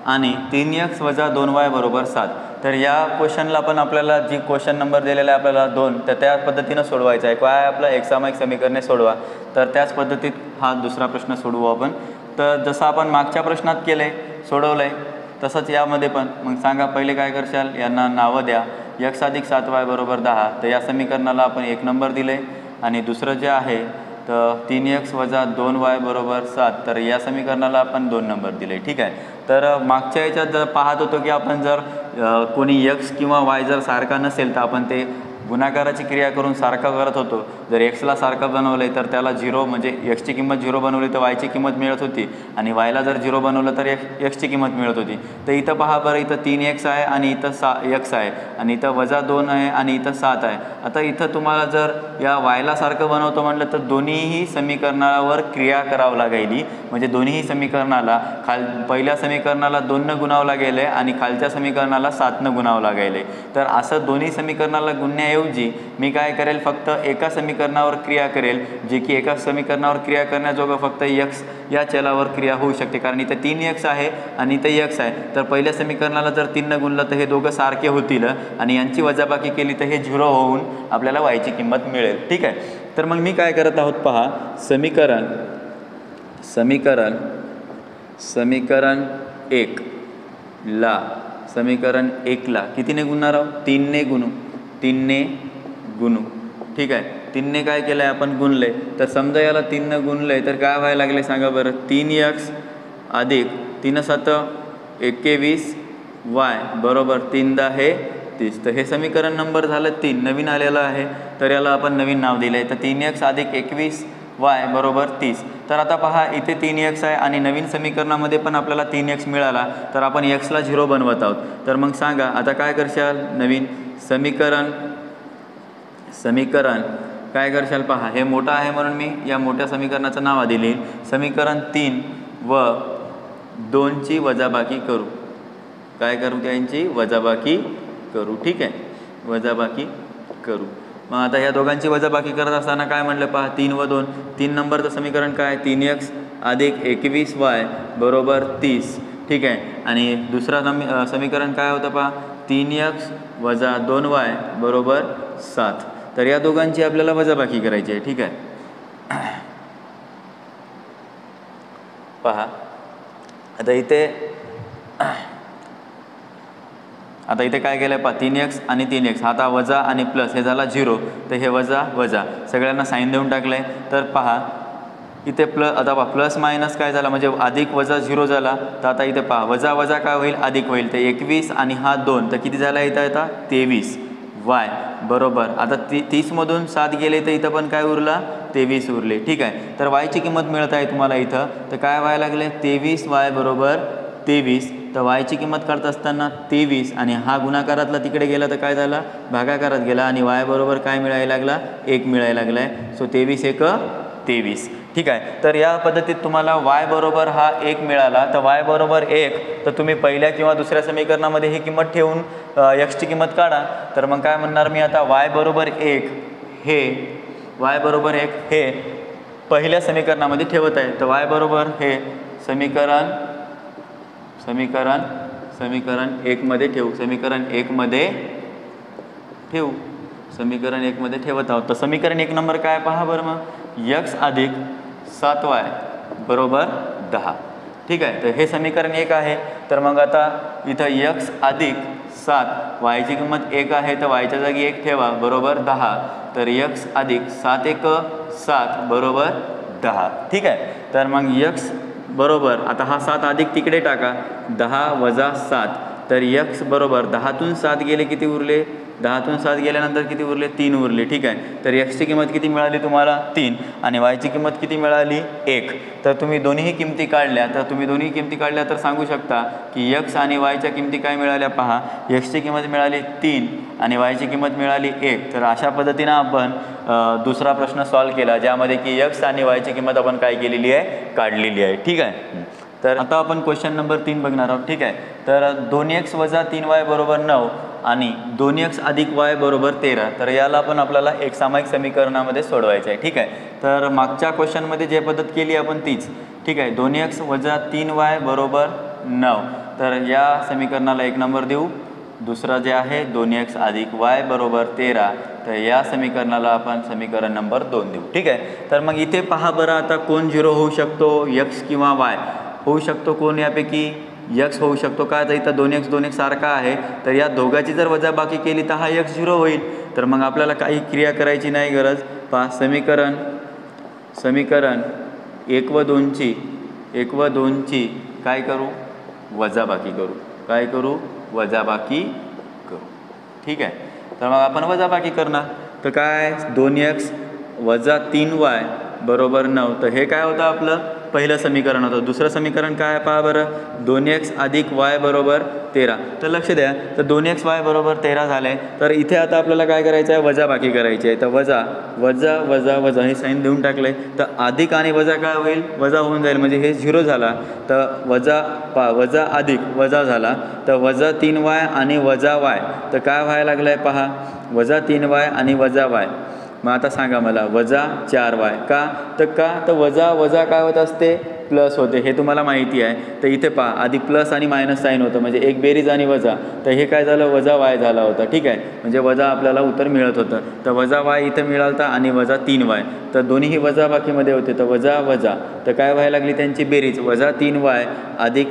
आणि 3x वजा 2y बरोबर 7. तर या क्वेश्चनला पण आपल्याला जी क्वेश्चन नंबर दिलेला आहे आपल्याला 2, तर त्या पद्धतीनं सोडवायचं आहे. काय आपला एक सामायिक समीकरणे सोडवा. तर त्याच पद्धतीत हा दुसरा प्रश्न सोडवू आपण. तर जसं आपण मागच्या प्रश्नात केलं आहे, सोडवलं आहे, तसंच यामध्ये पण. मग सांगा पहिले काय करशाल, यांना नावं द्या. x अधिक 7y बरोबर 10, तर या समीकरणाला आपण 1 नंबर दिले. आणि दुसरं जे आहे तर 3x वजा 2y बरोबर 7, तर या समीकरणाला आपण 2 नंबर दिले, ठीक आहे. तर मागच्या याच्यात जर पाहत होतो की आपण जर कोणी x किंवा y जर सारखा नसेल तर आपण ते गुणाकाराची क्रिया करून सारखा करत होतो. जर एक्सला सारखा बनवलं आहे तर त्याला 0 म्हणजे एक्सची किंमत 0 बनवली तर वायची किंमत मिळत होती आणि वायला जर 0 बनवलं तर एक्सची किंमत मिळत होती. तर इथं पहा बरं, इथं 3x आहे आणि इथं x आहे आणि इथं -2 आहे आणि इथं 7 आहे. आता इथं तुम्हाला जर या वायला सारखं बनवतो म्हटलं तर दोन्हीही समीकरणावर क्रिया करावं लागेल. म्हणजे दोन्हीही समीकरणाला पहिल्या समीकरणाला 2 गुणावं लागेल आणि खालच्या समीकरणाला 7 गुणावं लागेल. तर असं दोन्ही समीकरणाला गुणण्याऐवजी मी काय करेल, फक्त एका समीकरणावर क्रिया करेल, जे की एका समीकरणावर क्रिया करण्याजोगं फक्त x या चलावर क्रिया होऊ शकते. कारण इथं 3x आहे आणि इथं x आहे. तर पहिल्या समीकरणाला जर 3 गुणलं तर हे दोघं सारखे होतील आणि यांची वजाबाकी केली तर हे 0 होऊन आपल्याला वायची किंमत मिळेल. ठीक आहे. तर मग मी काय करत आहोत पहा, समीकरण 1 ला कितीने गुणणार आहोत, 3ने गुणू. ठीक आहे. 3ने काय केलं आहे आपण, गुणले. तर समजा याला 3ने गुणले तर काय व्हायला लागले सांगा बरं, 3x अधिक 3 7 21 y बरोबर 3 10 30. तर हे समीकरण नंबर झालं 3, नवीन आलेलं आहे. तर याला आपण नवीन नाव दिलं आहे. तर 3x अधिक 21 y बरोबर 30. तर आता पहा, इथे 3x आहे आणि नवीन समीकरणामध्ये पण आपल्याला 3x मिळाला. तर आपण xला 0 बनवत आहोत. तर मग सांगा आता काय करशाल, नवीन समीकरण काय करशाल पहा, हे मोठं आहे म्हणून मी या मोठ्या समीकरणाचं नाव दिले. समीकरण 3 व 2ची वजाबाकी करू. काय करू, त्यांची वजाबाकी करू. ठीक आहे, वजाबाकी करू. मग आता ह्या दोघांची वजाबाकी करत असताना काय म्हटलं पहा, 3 व 2. 3 नंबरचं समीकरण काय, 3x अधिक 21y बरोबर 30. ठीक आहे. आणि दुसरा समीकरण काय होतं पहा, 3x वजा 2y बरोबर 7. तर या दोघांची आपल्याला वजाबाकी करायची आहे. ठीक आहे. पहा आता इथे काय केलं आहे पहा, 3x आणि 3x, आता वजा आणि प्लस हे झाला 0. तर हे वजा सगळ्यांना साईन देऊन टाकलं आहे. तर पहा इथे आता पहा प्लस मायनस काय झाला, म्हणजे अधिक वजा 0 झाला. तर आता इथे पहा वजा काय होईल, अधिक होईल. तर 21 आणि हा 2, तर किती झाला इथं आता 23 y बरोबर. आता 30 मधून 7 गेले तर इथं पण काय उरला, 23 उरले. ठीक आहे. तर वायची किंमत मिळत आहे तुम्हाला इथं. तर काय व्हायला लागले, 23y बरोबर 23. तर वायची किंमत काढत असताना 23 आणि हा गुणाकारातला तिकडे गेला तर काय झाला, भागाकारात गेला आणि y बरोबर काय मिळायला लागला, 1 मिळायला लागला आहे. सो 23 1 23. ठीक आहे. तर या पद्धतीत तुम्हाला y बरोबर हा 1 मिळाला. तर y बरोबर 1, तर तुम्ही पहिल्या किंवा दुसऱ्या समीकरणामध्ये ही किंमत ठेवून x ची किंमत काढा. तर मग काय म्हणणार मी आता, y बरोबर 1 हे पहिल्या समीकरणामध्ये ठेवत आहे. तर y बरोबर हे समीकरण 1 मध्ये ठेवू. समीकरण 1 मध्ये ठेवत आहोत. तर समीकरण 1 नंबर काय पहा बरं, मग x अधिक 7y बरोबर 10. ठीक आहे. तर हे समीकरण 1 आहे. तर मग आता इथं x अधिक 7, वायची किंमत 1 आहे तर वायच्या जागी 1 ठेवा बरोबर 10. तर x अधिक 7 1 7 बरोबर 10. ठीक आहे. तर मग x बरोबर, आता हा 7 अधिक तिकडे टाका, 10 वजा 7. तर x बरोबर 10तून 7 गेले किती उरले, 10तून 7 गेल्यानंतर किती उरले, 3 उरले. ठीक आहे. तर x ची किंमत किती मिळाली तुम्हाला, 3 आणि y ची किंमत किती मिळाली, 1. तर तुम्ही दोन्ही किमती काढल्या तर सांगू शकता की x आणि y च्या किमती काय मिळाल्या पहा, x ची किंमत मिळाली 3 आणि y ची किंमत मिळाली 1. तर अशा पद्धतीनं आपण दुसरा प्रश्न सॉल्व केला, ज्यामध्ये की x आणि y ची किंमत आपण काय केलेली आहे, काढलेली आहे. ठीक आहे. तर आता आपण क्वेश्चन नंबर 3 बघणार आहोत. ठीक आहे. तर 2x वजा 3y बरोबर 9 आणि 2x अधिक y बरोबर 13. तर याला पण आपल्याला एक सामायिक समीकरणामध्ये सोडवायचं आहे. ठीक आहे. तर मागच्या क्वेश्चनमध्ये जे पद्धत केली आपण तीच. ठीक आहे. 2x वजा 3y बरोबर 9. तर या समीकरणाला 1 नंबर देऊ. दुसरा जे आहे 2x अधिक y बरोबर 13. तर या समीकरणाला आपण समीकरण नंबर 2 देऊ. ठीक आहे. तर मग इथे पहा बरं, आता कोण 0 होऊ शकतो, x किंवा y होऊ शकतो. कोण यापैकी, x होऊ शकतो. का, तर इथं 2x सारखा आहे. तर या दोघांची जर वजाबाकी केली तर हा x 0 होईल. तर मग आपल्याला काही क्रिया करायची नाही गरज. पहा समीकरण 1 व 2ची काय करू, वजाबाकी करू. वजाबाकी करू. ठीक आहे. तर मग आपण वजाबाकी करणार. तर काय 2x वजा 3y बरोबर 9. तर हे काय होतं आपलं पहिलं समीकरण होतं. दुसरं समीकरण काय पहा बरं, 2x अधिक y बरोबर 13. तर लक्ष द्या, तर 2xy बरोबर 13 झाले. तर इथे आता आपल्याला काय करायचं आहे, वजाबाकी करायची आहे. तर वजा वजा वजा वजा हे साईन देऊन टाकले. तर अधिक आणि वजा काय होईल, वजा होऊन जाईल, म्हणजे हे 0 झाला. तर वजा अधिक वजा झाला, तर वजा 3y आणि वजा y. तर काय व्हायला लागलं आहे पहा, वजा 3y आणि वजा y. मग आता सांगा मला, वजा 4y का वजा वजा काय होत असते, प्लस होते, हे तुम्हाला माहिती आहे. तर इथे पहा आधी प्लस आणि मायनस साईन होतं, म्हणजे एक बेरीज आणि वजा. तर हे काय झालं, वजा y झाला होता. ठीक आहे, म्हणजे वजा आपल्याला उत्तर मिळत होतं. तर वजा y इथं मिळालता आणि वजा 3y. तर दोन्हीही वजाबाकीमध्ये होते. तर वजा वजा, तर काय व्हायला लागली त्यांची बेरीज, वजा 3y अधिक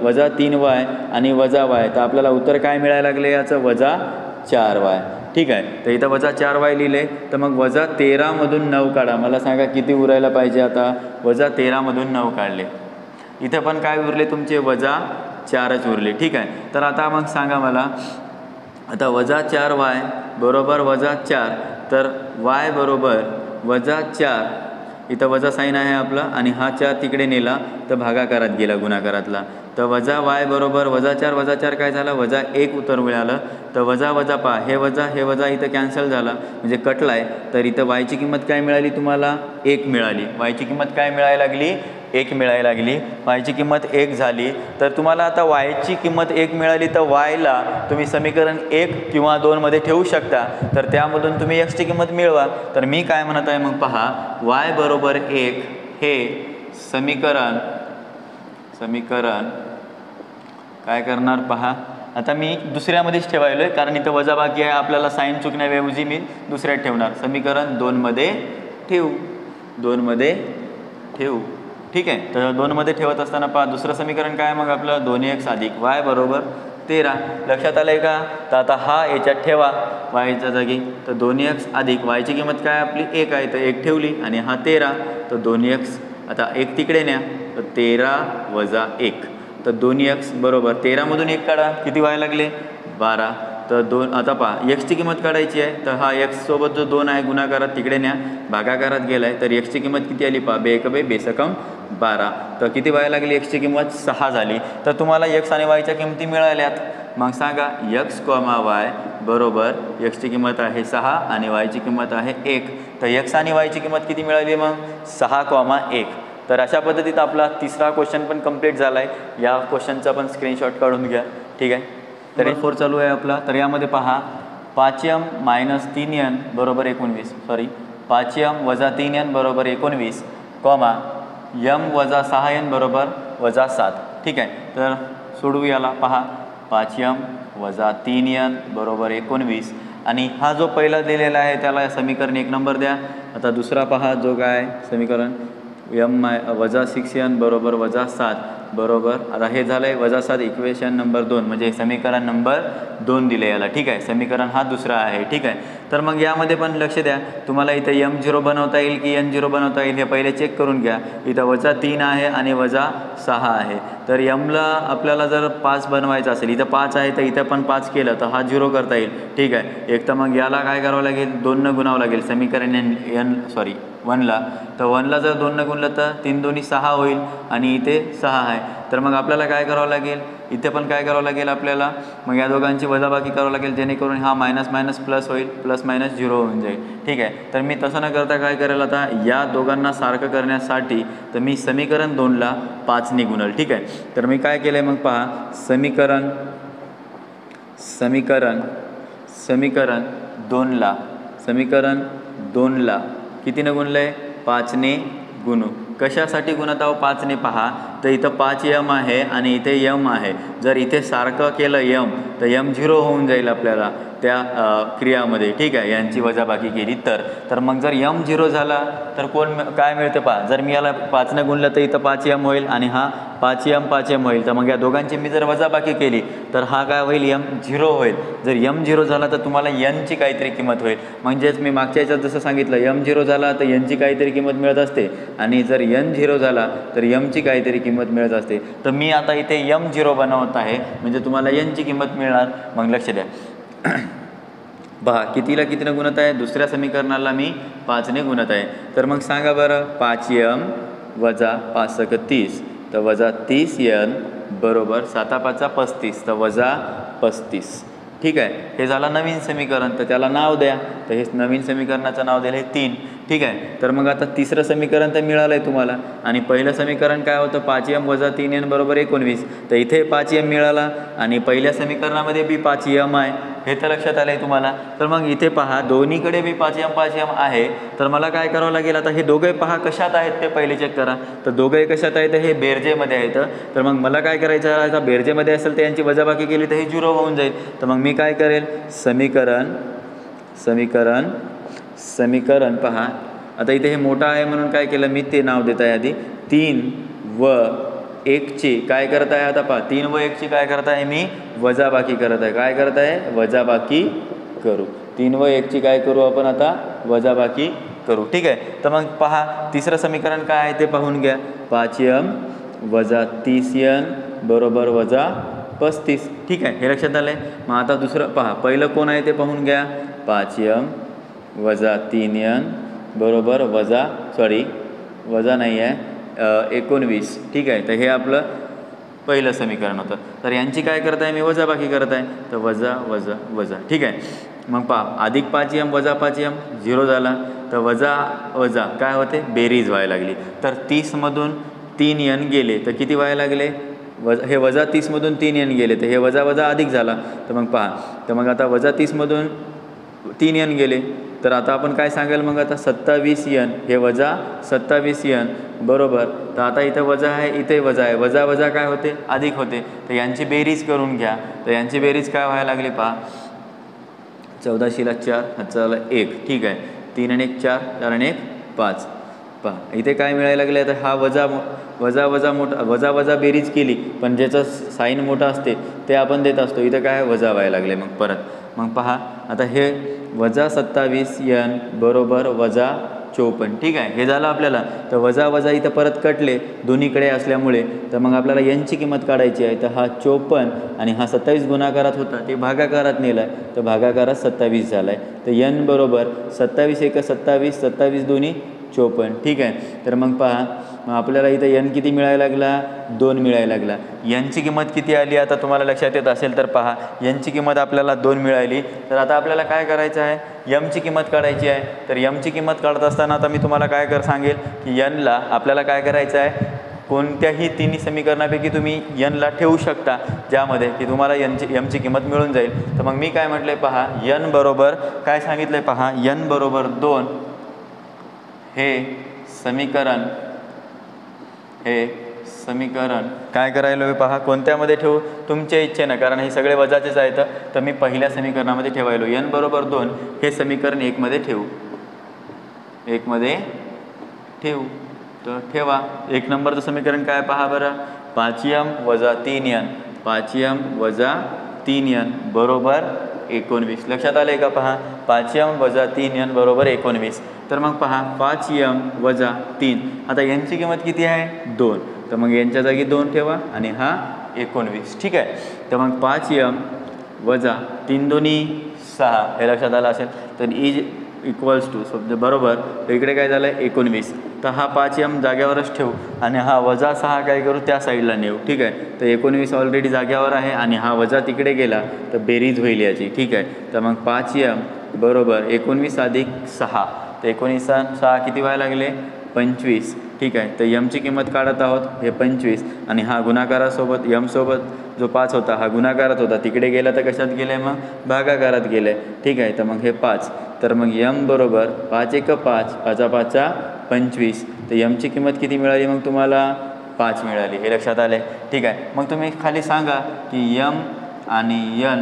वजा 3y आणि वजा y. तर आपल्याला उत्तर काय मिळायला लागले याचं, वजा 4y. ठीक आहे, तर इथं वजा 4y लिहिले. तर मग वजा 13मधून 9 काढा. मला सांगा किती उरायला पाहिजे आता, वजा 13मधून 9 काढले. इथं पण काय उरले तुमचे, वजा 4च उरले. ठीक आहे, तर आता मग सांगा मला, आता वजा 4y बरोबर वजा 4. तर y बरोबर वजा 4, इथं वजा साईन आहे आपला आणि हा 4 तिकडे नेला तर भागाकारात गेला गुणाकारातला. तर वजा y बरोबर वजा 4 काय झालं, वजा 1 उत्तर मिळालं. तर वजा वजा पहा, हे वजा इथं कॅन्सल झाला, म्हणजे कटला आहे. तर इथं yची किंमत काय मिळाली तुम्हाला, 1 मिळाली. yची किंमत काय मिळायला लागली, 1 मिळायला लागली. yची किंमत 1 झाली. तर तुम्हाला आता yची किंमत 1 मिळाली, तर yला तुम्ही समीकरण 1 किंवा 2 मध्ये ठेवू शकता. तर त्यामधून तुम्ही xची किंमत मिळवा. तर मी काय म्हणत आहे मग पहा, y बरोबर 1 हे समीकरण काय करणार पहा, आता मी दुसऱ्यामध्येच ठेवायलो आहे, कारण इथं वजाबाकी आहे. आपल्याला साईन चुकण्याऐवजी मी दुसऱ्यात ठेवणार. समीकरण 2 मध्ये ठेवू, 2 मध्ये ठेवू. ठीक आहे, तर 2 मध्ये ठेवत असताना पहा, दुसरं समीकरण काय मग आपलं, 2x अधिक y बरोबर 13. लक्षात आलं आहे का. तर आता हा याच्यात ठेवा yच्या जागी. तर 2x अधिक yची किंमत काय आपली 1 आहे, तर 1 ठेवली आणि हा 13. तर 2x आता 1 तिकडे न्या, तर 13 वजा 1. तर 2x बरोबर 13मधून 1 काढा, किती व्हायला लागले, 12. तर 2 आता पहा एक्सची किंमत काढायची आहे. तर हा एक्स सोबत जो 2 आहे गुणाकारात तिकडे न्या, भागाकारात गेला आहे. तर एक्सची किंमत किती आली पहा, बेसकम 12. तर किती व्हायला लागली, एक्सची किंमत 6 झाली. तर तुम्हाला एक्स आणि वायच्या किंमती मिळाल्यात. मग सांगा x, y बरोबर एक्सची किंमत आहे 6 आणि वायची किंमत आहे 1. तर एक्स आणि वायची किंमत किती मिळाली मग, 6,1. तर अशा पद्धतीत आपला तिसरा क्वेश्चन पण कंप्लीट झाला आहे. या क्वेश्चनचा पण स्क्रीनशॉट काढून घ्या. ठीक आहे, तर 4 चालू आहे आपला. तर यामध्ये पहा, 5m मायनस 3n बरोबर 19, 5m वजा 3n बरोबर 19, m वजा 6n बरोबर वजा 7. ठीक आहे, तर सोडवू याला. पहा 5m वजा 3n बरोबर 19 आणि हा जो पहिला दिलेला आहे त्याला समीकरण 1 नंबर द्या. आता दुसरा पहा, जो काय समीकरण वजा 6n बरोबर वजा 7 बरोबर, आता हे झालं आहे वजा 7, इक्वेशन नंबर 2, म्हणजे समीकरण नंबर 2 दिले याला. ठीक आहे, समीकरण हा दुसरा आहे. ठीक आहे, तर मग यामध्ये पण लक्ष द्या, तुम्हाला इथं m0 बनवता येईल की n0 बनवता येईल हे पहिले चेक करून घ्या. इथं वजा 3 आहे आणि वजा 6 आहे. तर mला आपल्याला जर 5 बनवायचं असेल, इथं 5 आहे तर इथं पण 5 केलं तर हा 0 करता येईल. ठीक आहे, एक तर मग याला काय करावं लागेल, 2 गुणावं लागेल समीकरण 1ला. तर 1ला जर 2 गुणलं तर 3 दोन्ही 6 होईल आणि इथे 6 आहे. तर मग आपल्याला काय करावं लागेल, इथे पण काय करावं लागेल आपल्याला, मग या दोघांची वजाबाकी करावं लागेल, जेणेकरून हा मायनस मायनस प्लस होईल, प्लस मायनस 0 होऊन जाईल. ठीक आहे, तर मी तसं न करता काय करेल, आता या दोघांना सारखं करण्यासाठी तर मी समीकरण 2ला 5ने गुणल. ठीक आहे, तर मी काय केलं आहे मग पहा, समीकरण 2ला कितीनं गुणलं आहे, 5ने गुणू. कशासाठी गुणत आहो 5ने पहा, तर इथं 5m आहे आणि इथे m आहे. जर इथे सारखं केलं m तर m0 होऊन जाईल आपल्याला त्या क्रियामध्ये. ठीक आहे, यांची वजाबाकी केली तर मग जर m0 झाला तर काय मिळतं पहा, जर मी याला 5ने गुणलं तर इथं 5m होईल आणि हा 5m होईल. तर मग या दोघांची मी जर वजाबाकी केली तर हा काय होईल, m0 होईल. जर m0 झाला तर तुम्हाला nची काहीतरी किंमत होईल. म्हणजेच मी मागच्या याच्यात जसं सांगितलं, m0 झाला तर nची काहीतरी किंमत मिळत असते आणि जर n0 झाला तर mची काहीतरी किंमत मिळत असते. तर मी आता इथे m0 बनवत आहे, म्हणजे तुम्हाला nची किंमत मिळणार. मग लक्ष द्या, पहा कितीला कितीनं गुणत आहे, दुसऱ्या समीकरणाला मी 5ने गुणत आहे. तर मग सांगा बरं, 5m वजा 5 × 30 तर वजा 30n बरोबर 7 × 5 = 35 तर वजा 35. ठीक आहे, हे झालं नवीन समीकरण. तर त्याला नाव द्या. तर हे नवीन समीकरणाचं नाव दिलं आहे 3. ठीक आहे, तर मग आता तिसरं समीकरण तर मिळालं आहे तुम्हाला. आणि पहिलं समीकरण काय होतं, 5m वजा 3n बरोबर 19. तर इथे 5m मिळाला आणि पहिल्या समीकरणामध्ये बी 5m आहे, हे तर लक्षात आलं आहे तुम्हाला. तर मग इथे पहा दोन्हीकडे बी 5m आहे. तर मला काय करावं लागेल, आता हे दोघे पहा कशात आहेत ते पहिले चेक करा. तर दोघे कशात आहेत, हे बेरजेमध्ये आहेत. तर मग मला काय करायचं आहे, आता बेरजेमध्ये असेल तर यांची वजाबाकी केली तर हे 0 होऊन जाईल. तर मग मी काय करेल, समीकरण पहा. आता इथे हे मोठं आहे म्हणून काय केलं मी, ते नाव देत आहे आधी. 3 व 1ची काय करत आहे, आता पहा 3 व 1ची काय करत आहे मी, वजाबाकी करत आहे. काय करत आहे, वजाबाकी करू. 3 व 1ची काय करू आपण आता, वजाबाकी करू. ठीक आहे, तर मग पहा तिसरं समीकरण काय आहे ते पाहून घ्या. 5m वजा 30n बरोबर वजा 35. ठीक आहे, हे लक्षात आलं आहे. मग आता दुसरं पहा, पहिलं कोण आहे ते पाहून घ्या. 5m वजा 3n बरोबर वजा नाही आहे 19. ठीक आहे, तर हे आपलं पहिलं समीकरण होतं. तर यांची काय करत आहे मी, वजाबाकी करत आहे. तर वजा वजा वजा. ठीक आहे, मग पहा अधिक 5m वजा 5m 0 झाला. तर वजा वजा काय होते, बेरीज व्हायला लागली. तर 30मधून 3n गेले तर किती व्हायला लागले, हे वजा 30मधून 3n गेले तर हे वजा वजा अधिक झाला. तर मग पहा, तर मग आता वजा 30मधून 3n गेले तर आता आपण काय सांगाल मग, आता 27n हे वजा 27n बरोबर. तर आता इथं वजा आहे, इथे वजा आहे, वजा वजा काय होते, अधिक होते. तर यांची बेरीज करून घ्या. तर यांची बेरीज काय व्हायला लागली पहा, 14 × 4 हातचा 1. ठीक आहे, 3 आणि 1 4, 4 आणि 1 5. पहा इथे काय मिळायला लागले, आता हा वजा वजा बेरीज केली पण ज्याचं साईन मोठा असते ते आपण देत असतो. इथं काय वजा व्हायला लागले. मग परत मग पहा, आता हे वजा 27n बरोबर वजा 54. ठीक आहे, हे झालं आपल्याला. तर वजा वजा इथं परत कटले दोन्हीकडे असल्यामुळे. तर मग आपल्याला यांची किंमत काढायची आहे. तर हा 54 आणि हा 27 गुणाकारात होता ते भागाकारात नेला आहे. तर भागाकारात 27 झाला आहे. तर n बरोबर 27 × 1 = 27, 27 दोन्ही 54. ठीक आहे, तर मग पहा, मग आपल्याला इथं n किती मिळायला लागला, 2 मिळायला लागला. यांची किंमत किती आली आता तुम्हाला लक्षात येत असेल तर पहा, यांची किंमत आपल्याला 2 मिळाली. तर आता आपल्याला काय करायचं आहे, यमची किंमत काढायची आहे. तर यमची किंमत काढत असताना आता मी तुम्हाला काय सांगेल की यनला आपल्याला काय करायचं आहे, कोणत्याही तिन्ही समीकरणापैकी तुम्ही यनला ठेवू शकता ज्यामध्ये की तुम्हाला यमची किंमत मिळून जाईल. तर मग मी काय म्हटलं आहे पहा, यन बरोबर काय सांगितलं आहे पहा, यन बरोबर 2 हे समीकरण काय करायला हवे पहा, कोणत्यामध्ये ठेवू तुमच्या इच्छेनं, कारण हे सगळे वजाचेच आहेत. तर मी पहिल्या समीकरणामध्ये ठेवायलो. n बरोबर 2 हे समीकरण 1 मध्ये ठेवू, 1 मध्ये ठेवू. तर ठेवा. 1 नंबरचं समीकरण काय पहा बरं, 5m वजा 3n, 5m वजा 3n बरोबर 19. लक्षात आले का पहा, 5m वजा 3n बरोबर 19. तर मग पहा 5m वजा 3, आता यांची किंमत किती आहे, 2. तर मग यांच्या जागी 2 ठेवा आणि हा 19. ठीक आहे, तर मग 5m वजा 3 दोन्ही 6 हे लक्षात आलं असेल. तर = बरोबर. तर इकडे काय झालं आहे 19. तर हा 5m जाग्यावरच ठेवू आणि हा वजा 6 काय करू त्या साईडला नेऊ. ठीक आहे, तर 19 ऑलरेडी जाग्यावर आहे आणि हा वजा तिकडे गेला तर बेरीज होईल याची. ठीक आहे, तर मग 5m बरोबर 19 अधिक 6. तर 19 आणि 6 किती व्हायला लागले, 25. ठीक आहे, तर यमची किंमत काढत आहोत, हे 25 आणि हा गुणाकारासोबत यमसोबत जो 5 होता हा गुणाकारात होता, तिकडे गेला तर कशात गेलं आहे, मग भागाकारात गेलं आहे. ठीक आहे, तर मग हे 5. तर मग यम बरोबर 5 × 5, 5 × 5 = 25. तर यमची किंमत किती मिळाली मग तुम्हाला, 5 मिळाली. हे लक्षात आलं आहे. ठीक आहे, मग तुम्ही खाली सांगा की यम आणि यन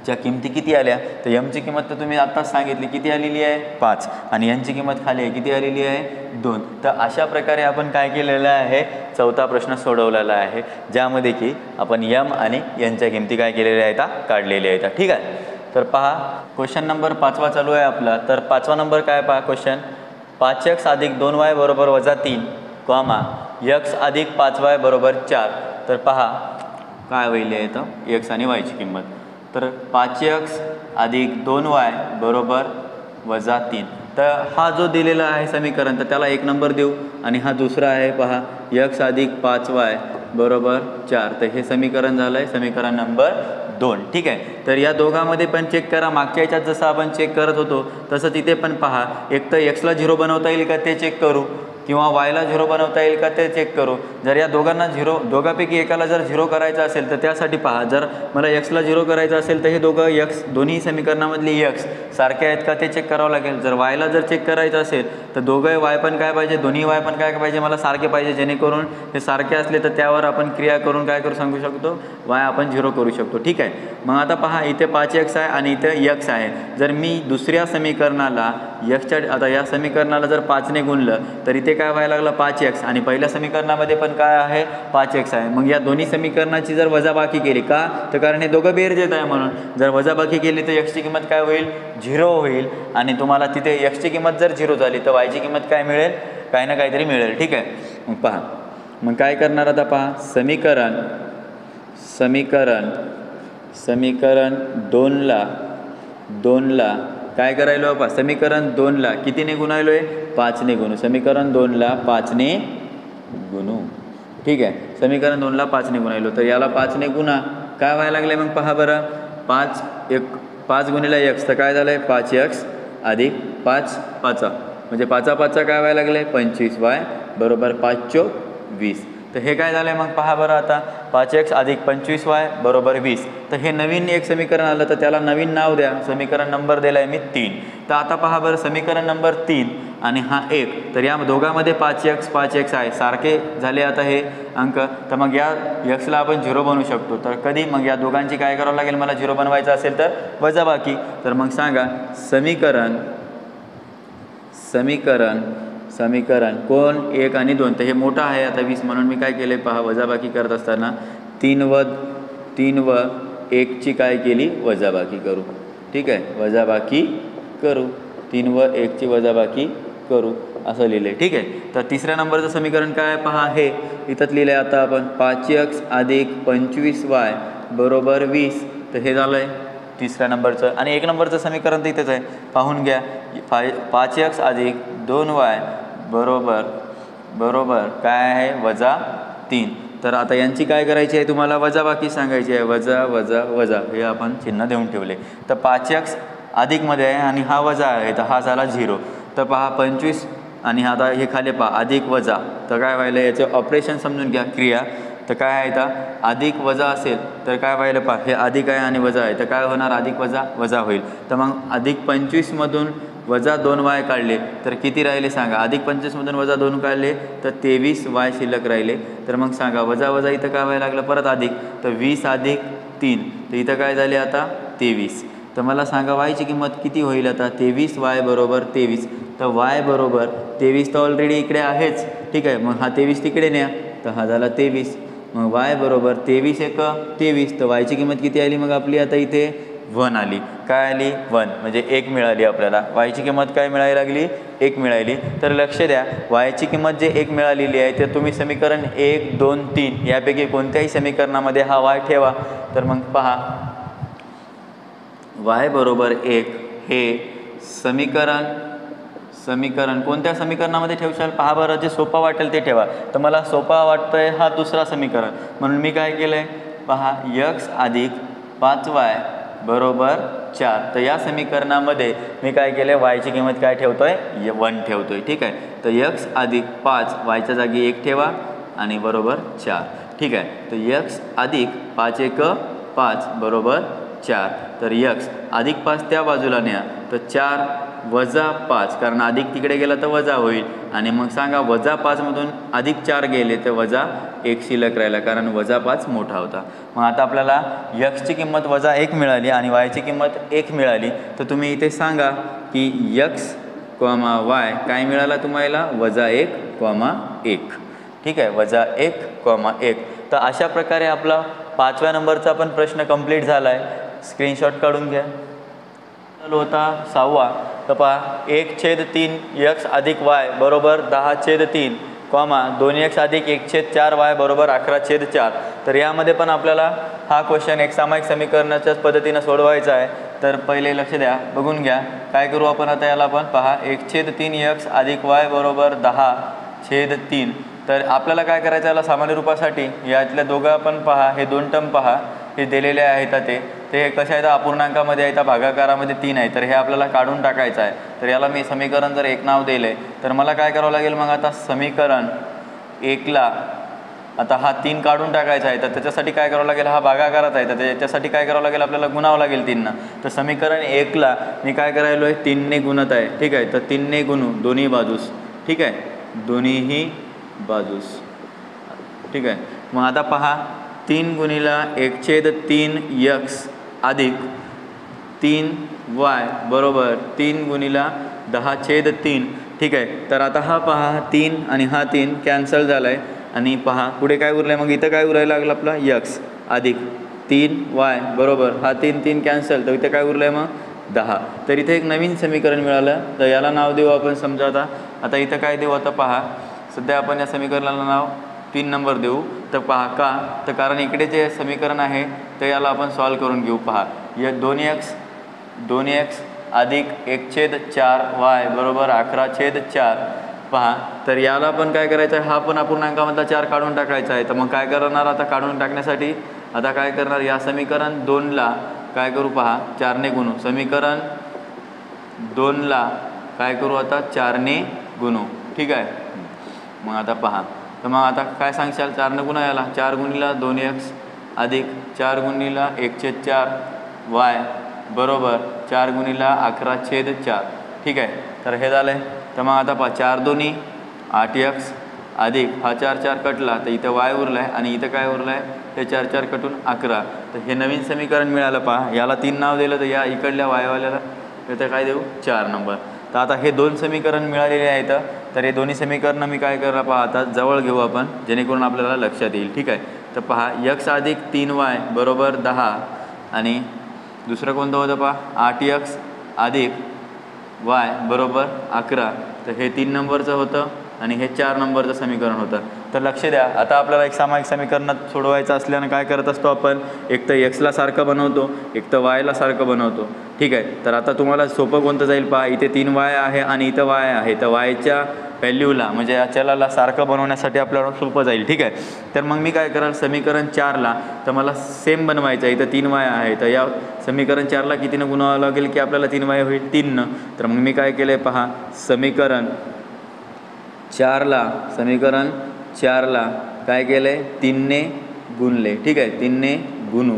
च्या किमती किती आल्या. तर यमची किंमत तर तुम्ही आत्ताच सांगितली किती आलेली आहे, 5 आणि यांची किंमत खाली आहे किती आलेली आहे, 2. तर अशा प्रकारे आपण काय केलेलं आहे, चौथा प्रश्न सोडवलेला आहे ज्यामध्ये की आपण यम आणि यांच्या किमती काय केलेल्या आहेत, काढलेल्या आहेत. ठीक आहे, तर पहा क्वेश्चन नंबर 5वा चालू आहे आपला. तर 5वा नंबर काय पहा क्वेश्चन, 5x अधिक 2y बरोबर वजा 3, x अधिक 5y बरोबर 4. तर पहा काय होईल इथं x आणि y ची किंमत. तर 5x अधिक 2y बरोबर -3. तर हा जो दिलेला आहे समीकरण तर त्याला 1 नंबर देऊ आणि हा दुसरा आहे पहा x अधिक 5y बरोबर 4. तर हे समीकरण झालं आहे समीकरण नंबर 2. ठीक आहे. तर या दोघांमध्ये पण चेक करा. मागच्या याच्यात जसं आपण चेक करत होतो तसं तिथे पण पहा. एक तर एक्सला 0 बनवता येईल का ते चेक करू किंवा वायला 0 बनवता येईल का ते चेक करू. जर या दोघांना 0 दोघांपैकी एकाला जर 0 करायचं असेल तर त्यासाठी पहा जर मला एक्सला 0 करायचं असेल तर हे दोघं एक्स दोन्ही समीकरणामधली एक्स सारखे आहेत का ते चेक करावं लागेल. जर वायला जर चेक करायचं असेल तर दोघं वाय पण काय पाहिजे दोन्ही वाय पण काय पाहिजे मला सारखे पाहिजे. जेणेकरून हे सारखे असले तर त्यावर आपण क्रिया करून काय करू सांगू शकतो वाय आपण 0 करू शकतो. ठीक आहे. मग आता पहा इथे 5x आहे आणि इथे x आहे. जर मी दुसऱ्या समीकरणाला एक्सच्या आता या समीकरणाला जर 5ने गुणलं तर इथे काय व्हायला लागलं 5x आणि पहिल्या समीकरणामध्ये पण काय आहे 5x आहे. मग या दोन्ही समीकरणाची जर वजाबाकी केली का तर कारण हे दोघं बेरजेत आहे म्हणून जर वजाबाकी केली तर x ची किंमत काय होईल 0 होईल आणि तुम्हाला तिथे x ची किंमत जर 0 झाली तर y ची किंमत काय मिळेल काही ना काहीतरी मिळेल. ठीक आहे. मग पहा मग काय करणार आता पहा समीकरण 2ला काय करायलो पहा समीकरण 2ला कितीने गुणायलो आहे 5ने गुणू. समीकरण 2ला 5ने गुणू. ठीक आहे. समीकरण 2ला 5ने गुणायलो तर याला 5ने गुणा काय व्हायला लागले मग पहा बरं 5 गुणिले x तर काय झालं आहे 5x अधिक 5 5 म्हणजे 5 5 काय व्हायला लागले 25y बरोबर 5 चोक 20. तर हे काय झालं आहे मग पहा बरं आता 5x अधिक 25y बरोबर 20. तर हे नवीन एक समीकरण आलं तर त्याला नवीन नाव द्या. समीकरण नंबर दिला आहे मी 3. तर आता पहा बरं समीकरण नंबर 3 आणि हा 1 तर या दोघांमध्ये 5x आहे सारखे झाले आता हे अंक. तर मग या xला आपण 0 बनवू शकतो. तर कधी मग या दोघांची काय करावं लागेल मला 0 बनवायचं असेल तर वजाबाकी. तर मग सांगा समीकरण कोण 1 आणि 2 तर हे मोठं आहे आता 20 म्हणून मी काय केले पहा वजाबाकी करत असताना 3 व 1 ची काय केली वजाबाकी करू. ठीक आहे. वजाबाकी करू 3 व 1 ची वजाबाकी करू असं लिहिले. ठीक आहे. तर तिसऱ्या नंबरचं समीकरण काय पहा हे इथंच लिहिलं आहे आता आपण 5x अधिक 25y बरोबर 20. तर हे झालं आहे तिसऱ्या नंबरचं आणि 1 नंबरचं समीकरण तर इथेच आहे पाहून घ्या 5x अधिक 2y बरोबर काय आहे -3. तर आता यांची काय करायची आहे तुम्हाला वजाबाकी सांगायची आहे वजा हे आपण चिन्ह देऊन ठेवले. तर 5x अधिकमध्ये आहे आणि हा वजा आहे तर हा झाला 0. तर पहा 25 आणि आता हे खाली पहा अधिक वजा तर काय व्हायला याचं ऑपरेशन समजून घ्या क्रिया. तर काय आहे तर अधिक वजा असेल तर काय व्हायला पहा हे अधिक आहे आणि वजा आहे तर काय होणार अधिक वजा होईल. तर मग अधिक 25मधून वजा 2y काढले तर किती राहिले सांगा. अधिक 25मधून वजा 2 काढले तर 23y शिल्लक राहिले. तर मग सांगा वजा इथं काय व्हायला लागलं परत अधिक तर 20 अधिक 3 तर इथं काय झाले आता 23. तर मला सांगा y ची किंमत किती होईल आता 23y बरोबर 23. तर y बरोबर 23 तर ऑलरेडी इकडे आहेच. ठीक आहे. मग हा 23 तिकडे न्या तर हा झाला 23. मग y बरोबर 23 × 23 तर y ची किंमत किती आली मग आपली आता इथे 1 आली. काय आली 1 म्हणजे 1 मिळाली आपल्याला. y ची किंमत काय मिळायला लागली 1 मिळाली. तर लक्ष द्या y ची किंमत जे 1 मिळालेली आहे ते तुम्ही समीकरण 1 2 3 यापैकी कोणत्याही समीकरणामध्ये हा y ठेवा. तर मग पहा y बरोबर 1 हे समीकरण कोणत्या समीकरणामध्ये ठेवशाल पहा बरं जे सोपा वाटेल ते ठेवा. तर मला सोपा वाटतंय हा दुसरा समीकरण म्हणून मी काय केलं आहे पहा x अधिक 5y बरोबर 4. तर या समीकरणामध्ये मी काय केलं y ची किंमत काय ठेवतोय 1 ठेवतोय. ठीक आहे. तर x अधिक 5 y च्या जागी 1 ठेवा आणि बरोबर 4. ठीक आहे. तर x अधिक 5 × 5 बरोबर 4. तर x अधिक 5 त्या बाजूला न्या तर 4 वजा 5 कारण अधिक तिकडे गेला तर वजा होईल आणि मग सांगा वजा 5मधून अधिक 4 गेले तर वजा 1 शिल्लक राहिला कारण वजा 5 मोठा होता. मग आता आपल्याला x ची किंमत वजा 1 मिळाली आणि y ची किंमत 1 मिळाली. तर तुम्ही इथे सांगा की x, y काय मिळाला तुम्हाला वजा 1, 1. ठीक आहे. वजा 1, 1. तर अशा प्रकारे आपला 5व्या नंबरचा पण प्रश्न कंप्लीट झाला आहे. स्क्रीनशॉट काढून घ्या. होता 6वा तर पहा 1/3 x अधिक y बरोबर 10/3 कॉमा 2x अधिक 1/4y बरोबर 11/4. तर यामध्ये पण आपल्याला हा क्वेश्चन एक सामायिक समीकरणाच्याच पद्धतीनं सोडवायचा आहे. तर पहिले लक्ष द्या, बघून घ्या काय करू आपण आता. याला पण पहा 1/3x अधिक y बरोबर 10/3. तर आपल्याला काय करायचं याला सामान्य रूपासाठी यातल्या दोघं पण पहा, हे दोन टर्म पहा, हे दिलेले आहेत ते कशा आहेत, अपूर्णांकामध्ये आहेत, भागाकारामध्ये 3 आहे. तर हे आपल्याला काढून टाकायचं आहे. तर याला मी समीकरण जर 1 नाव दिले तर मला काय करावं लागेल मग आता समीकरण 1ला आता हा 3 काढून टाकायचा आहे. तर त्याच्यासाठी काय करावं लागेल, हा भागाकारात आहे तर त्याच्यासाठी काय करावं लागेल, आपल्याला गुणावं लागेल 3 नं. तर समीकरण 1ला मी काय करायलो आहे, 3 ने गुणत आहे. ठीक आहे, तर 3 ने गुणू दोन्ही बाजूस. ठीक आहे, दोन्हीही बाजूस. ठीक आहे, मग आता पहा 3 गुणिला 1/3x अधिक 3y बरोबर 3 गुणिला 10/3. ठीक आहे, तर आता हा पहा 3 आणि हा 3 कॅन्सल झाला आहे आणि पहा पुढे काय उरलं आहे, मग इथं काय उरायला लागलं आपला x अधिक 3y बरोबर हा 3 कॅन्सल, तर इथं काय उरलं आहे मग 10. तर इथे एक नवीन समीकरण मिळालं. तर याला नाव देऊ आपण समजा आता इथं काय देऊ, आता पहा सध्या आपण या समीकरणाला नाव 3 नंबर देऊ. तर पहा का, तर कारण इकडे जे समीकरण आहे तर याला आपण सॉल्व करून घेऊ. पहा या 2x अधिक 1/4y बरोबर 11/4. पहा तर याला पण काय करायचं आहे, हा पण अपूर्णांकामधला 4 काढून टाकायचा आहे. तर मग काय करणार आता, काढून टाकण्यासाठी आता काय करणार, या समीकरण 2ला काय करू, पहा 4 ने गुणू. समीकरण 2ला काय करू आता 4 ने गुणू. ठीक आहे, मग आता पहा तर मग आता काय सांगशाल, 4 ने गुणा याला 4 गुणिला 2x अधिक 4 गुणिला 1/4y बरोबर 4 गुणिला 11/4. ठीक आहे, तर हे झालं आहे. तर मग आता पहा 4 दोन्ही 8x अधिक हा 4 कटला तर इथं y उरला आहे आणि इथं काय उरलं आहे, हे 4 कटून 11. तर हे नवीन समीकरण मिळालं. पहा याला 3 नाव दिलं तर या इकडल्या वायवाल्याला इथं काय देऊ 4 नंबर. तर आता हे 2 समीकरण मिळालेले आहेत. तर हे दोन्ही समीकरणं मी काय करणार पहा आता जवळ घेऊ आपण, जेणेकरून आपल्याला लक्षात येईल. ठीक आहे, तर पहा x अधिक 3y बरोबर 10 आणि दुसरं कोणतं होतं पहा 8x अधिक y बरोबर 11. तर हे 3 नंबरचं होतं आणि हे 4 नंबरचं समीकरण होतं. तर लक्ष द्या, आता आपल्याला एक सामायिक समीकरणात सोडवायचं असल्यानं काय करत असतो आपण, एक तर एक्सला सारखं बनवतो, एक तर वायला सारखं बनवतो. ठीक आहे, तर आता तुम्हाला सोपं कोणतं जाईल पहा, इथे 3y आहे आणि इथं y आहे. तर वायच्या व्हॅल्यूला म्हणजे या चलाला सारखं बनवण्यासाठी आपल्याला सोपं जाईल. ठीक आहे, तर मग मी काय कराल, समीकरण 4ला तर मला सेम बनवायचं आहे. इथं 3y आहे तर या समीकरण 4ला कितीनं गुणावं लागेल की आपल्याला 3y होईल 3नं. तर मग मी काय केलं आहे पहा, समीकरण 4ला काय केलं आहे 3 ने गुणले. ठीक आहे, 3 ने गुणू.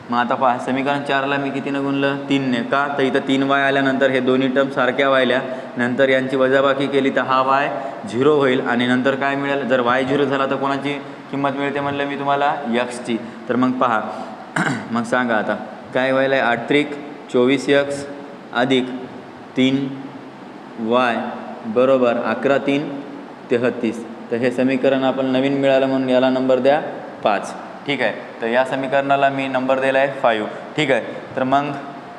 मग आता पहा समीकरण 4ला मी कितीनं गुणलं 3 ने. का, तर इथं 3y आल्यानंतर हे दोन्ही टर्म सारख्या व्हायल्या, नंतर यांची वजाबाकी केली तर हा y 0 होईल आणि नंतर काय मिळेल, जर y 0 झाला तर कोणाची किंमत मिळते म्हणलं मी तुम्हाला, x ची. तर मग पहा मग सांगा आता काय व्हायला आहे, 8 24x अधिक 3y बरोबर 11 33. तर हे समीकरण आपण नवीन मिळालं म्हणून याला नंबर द्या 5. ठीक आहे, तर या समीकरणाला मी नंबर दिला आहे 5. ठीक आहे, तर मग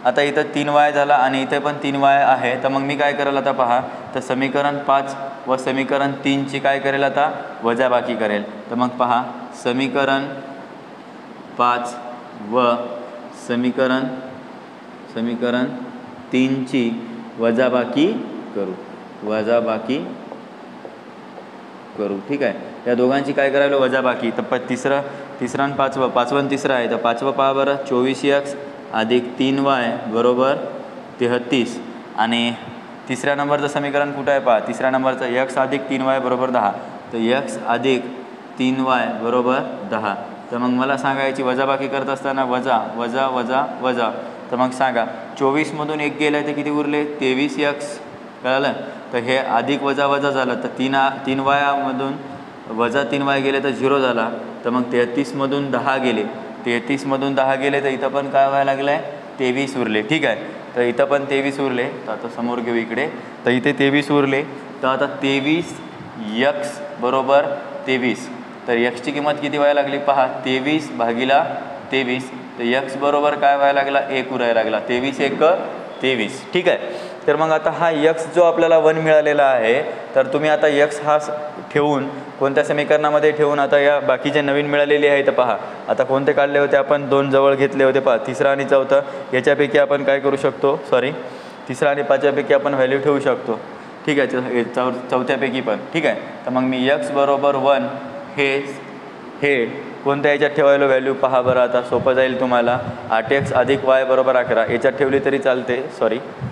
आता इथं 3y झाला आणि इथे पण 3y आहे. तर मग मी काय करेल आता पहा, तर समीकरण 5 व समीकरण 3ची काय करेल आता वजाबाकी करेल. तर मग पहा समीकरण 5 व समीकरण 3ची वजाबाकी करू. ठीक आहे, या दोघांची काय करायला वजाबाकी. तर तिसरं आणि पाचवं आणि तिसरं आहे. तर पाचवं पहा बरं, 24x अधिक 3y बरोबर 33 आणि तिसऱ्या नंबरचं समीकरण कुठं आहे पहा, तिसऱ्या नंबरचं x अधिक 3y बरोबर 10. तर x अधिक 3y बरोबर 10. तर मग मला सांगायची वजाबाकी करत असताना वजा वजा वजा वजा. तर मग सांगा 24मधून 1 गेलं आहे तर किती उरले 23x. कळालं, तर हे अधिक वजा वजा झालं तर 3y मधून वजा 3y गेले तर 0 झाला. तर मग 33मधून 10 गेले, 33मधून 10 गेले तर इथं पण काय व्हायला लागलं आहे 23 उरले. ठीक आहे, तर इथं पण 23 उरले. तर आता समोर घेऊ इकडे, तर इथे 23 उरले. तर आता 23x बरोबर 23. तर xची किंमत किती व्हायला लागली पहा, 23/23. तर x बरोबर काय व्हायला लागला 1 उरायला लागला, 23 × 1 = 23. ठीक आहे, तर मग आता हा यक्स जो आपल्याला 1 मिळालेला आहे, तर तुम्ही आता यक्स हा ठेवून कोणत्या समीकरणामध्ये ठेवून आता या बाकीचे नवीन मिळालेले आहे तर पहा आता कोणते काढले होते आपण, 2 जवळ घेतले होते पहा, तिसरा आणि चौथा, याच्यापैकी आपण काय करू शकतो, तिसरा आणि पाचव्यापैकी आपण व्हॅल्यू ठेवू शकतो, ठीक आहे, चौथ्यापैकी पण, ठीक आहे. तर मग मी यक्स बरोबर 1 हे कोणत्या याच्यात ठेवायला व्हॅल्यू पहा बरं, आता सोपं जाईल तुम्हाला. 8x अधिक y बरोबर 11 याच्यात ठेवली तरी चालते,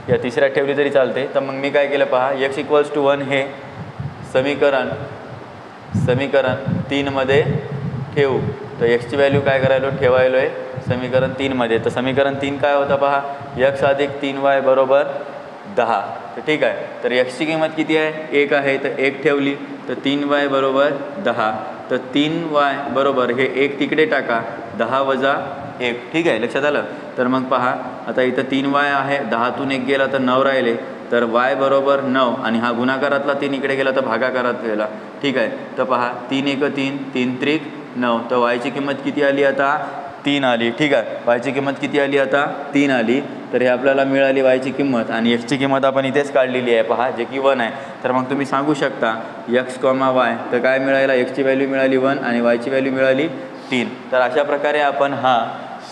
या तिसऱ्यात ठेवली तरी चालते. तर मग मी काय केलं पहा, x = 1 हे समीकरण 3मध्ये ठेवू. तर एक्सची व्हॅल्यू काय करायलो, ठेवायलो आहे समीकरण 3मध्ये. तर समीकरण 3 काय होतं पहा, x अधिक 3y बरोबर 10. तर ठीक आहे, तर एक्सची किंमत किती आहे, 1 आहे, तर 1 ठेवली, तर 3y बरोबर 10. तर 3y बरोबर हे 1 तिकडे टाका, 10 वजा 1, ठीक आहे, लक्षात आलं. तर मग पहा आता इथं 3y आहे, 10तून 1 गेला तर 9 राहिले, तर y बरोबर 9 आणि हा गुणाकारातला 3 इकडे गेला तर भागाकारात गेला, ठीक आहे. तर पहा 3 1 3, 3 त्रिक 9, तर yची किंमत किती आली आता, 3 आली, ठीक आहे. yची किंमत किती आली आता, 3 आली. तर हे आपल्याला मिळाली yची किंमत आणि xची किंमत आपण इथेच काढलेली आहे पहा, जे की 1 आहे. तर मग तुम्ही सांगू शकता x, y, तर काय मिळालं, xची व्हॅल्यू मिळाली 1 आणि yची व्हॅल्यू मिळाली 3. तर अशा प्रकारे आपण हा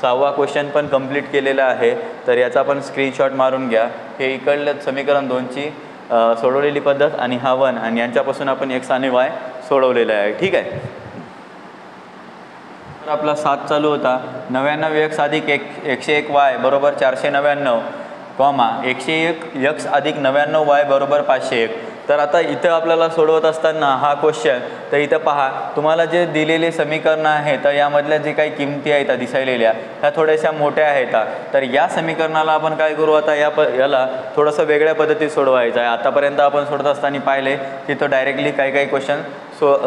6वा क्वेश्चन पण कंप्लीट केलेला आहे. तर याचा आपण स्क्रीनशॉट मारून घ्या. हे इकडलं समीकरण 2ची सोडवलेली पद्धत आणि हा 1 आणि यांच्यापासून आपण x आणि y सोडवलेला आहे, ठीक आहे. तर आपला 7 चालू होता, 99x अधिक 101y बरोबर 499, 101x अधिक 99y बरोबर 501. तर आता इथं आपल्याला सोडवत असताना हा क्वेश्चन, तर इथं पहा तुम्हाला जे दिलेले समीकरणं आहेत तर यामधल्या जे काही किमती आहेत दिसायलेल्या ह्या थोड्याशा मोठ्या आहेत. तर या समीकरणाला आपण काय करू, आता याला थोडंसं वेगळ्या पद्धतीत सोडवायचं आहे. आतापर्यंत आपण सोडत असताना पाहिले तिथं डायरेक्टली काही क्वेश्चन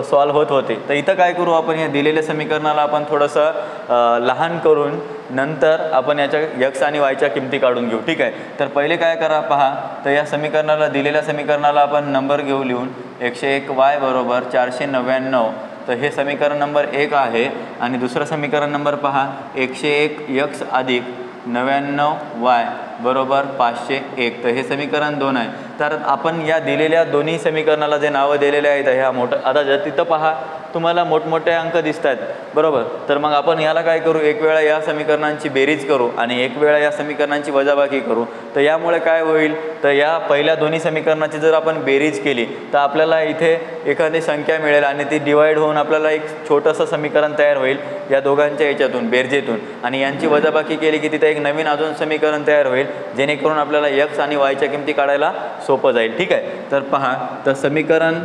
सॉल्व होत होते. तर इथं काय करू आपण, या दिलेल्या समीकरणाला आपण थोडंसं लहान करून नंतर आपण याच्या x आणि yच्या किमती काढून घेऊ, ठीक आहे. तर पहिले काय करा पहा, तर या समीकरणाला दिलेल्या समीकरणाला आपण नंबर घेऊ लिहून, 101y बरोबर 499. तर हे समीकरण नंबर 1 आहे आणि दुसरं समीकरण नंबर पहा, 101x अधिक 99y बरोबर 501. तर हे समीकरण 2 आहे. तर आपण या दिलेल्या दोन्ही समीकरणाला जे नावं दिलेले आहेत ह्या मोठं, आता जर तिथं पहा तुम्हाला मोठमोठे अंक दिसत आहेत बरोबर. तर मग आपण याला काय करू, एक वेळा या समीकरणांची बेरीज करू आणि एक वेळा या समीकरणांची वजाबाकी करू. तर यामुळे काय होईल, तर या पहिल्या दोन्ही समीकरणाची जर आपण बेरीज केली तर आपल्याला इथे एखादी संख्या मिळेल आणि ती डिवाईड होऊन आपल्याला एक छोटंसं समीकरण तयार होईल या दोघांच्या याच्यातून बेरजेतून, आणि यांची वजाबाकी केली की तिथे एक नवीन अजून समीकरण तयार होईल, जेणेकरून आपल्याला x आणि yच्या किमती काढायला सोपं जाईल, ठीक आहे. तर पहा, तर समीकरण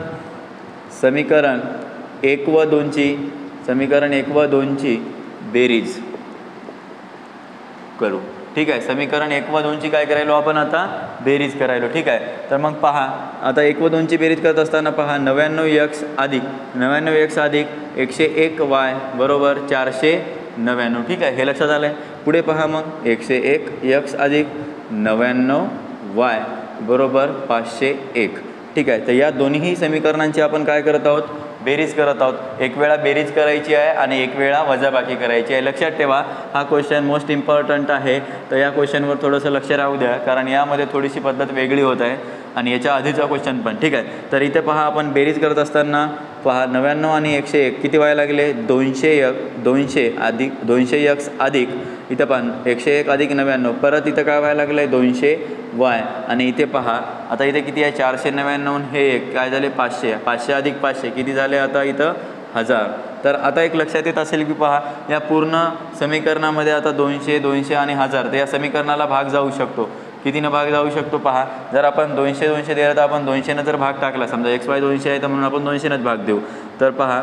1 व 2ची बेरीज करू, ठीक आहे. समीकरण 1 व 2ची काय करायलो आपण आता, बेरीज करायलो, ठीक आहे. तर मग पहा आता 1 व 2ची बेरीज करत असताना पहा, 99x अधिक 101y बरोबर 499, ठीक आहे, हे लक्षात आलं आहे. पुढे पहा मग 101x अधिक 99y बरोबर 501, ठीक आहे. तर या दोन्ही समीकरणांची आपण काय करत आहोत, बेरीज करत आहोत. एक वेळा बेरीज करायची आहे आणि एक वेळा वजाबाकी करायची आहे. लक्षात ठेवा, हा क्वेश्चन मोस्ट इम्पॉर्टंट आहे. तर या क्वेश्चनवर थोडंसं लक्ष राहू द्या, कारण यामध्ये थोडीशी पद्धत वेगळी होत आहे आणि याच्या आधीचा क्वेश्चन पण, ठीक आहे. तर इथे पहा आपण बेरीज करत असताना पहा 99 आणि 101 किती व्हायला लागले, 200x अधिक इथं पहा 101 अधिक 99, परत इथं काय व्हायला लागलं आहे 200y, आणि इथे पहा आता इथे किती आहे 499, हे एक काय झाले 500, 500 अधिक 500 किती झाले आता इथं 1000. तर आता एक लक्षात येत असेल की पहा या पूर्ण समीकरणामध्ये आता 200 200 आणि 1000, तर या समीकरणाला भाग जाऊ शकतो. कितीनं भाग जाऊ शकतो पहा, जर आपण 200 200 दिलं तर आपण 200नं जर भाग टाकला, समजा xy 200 आहे तर म्हणून आपण 200नंच भाग देऊ. तर पहा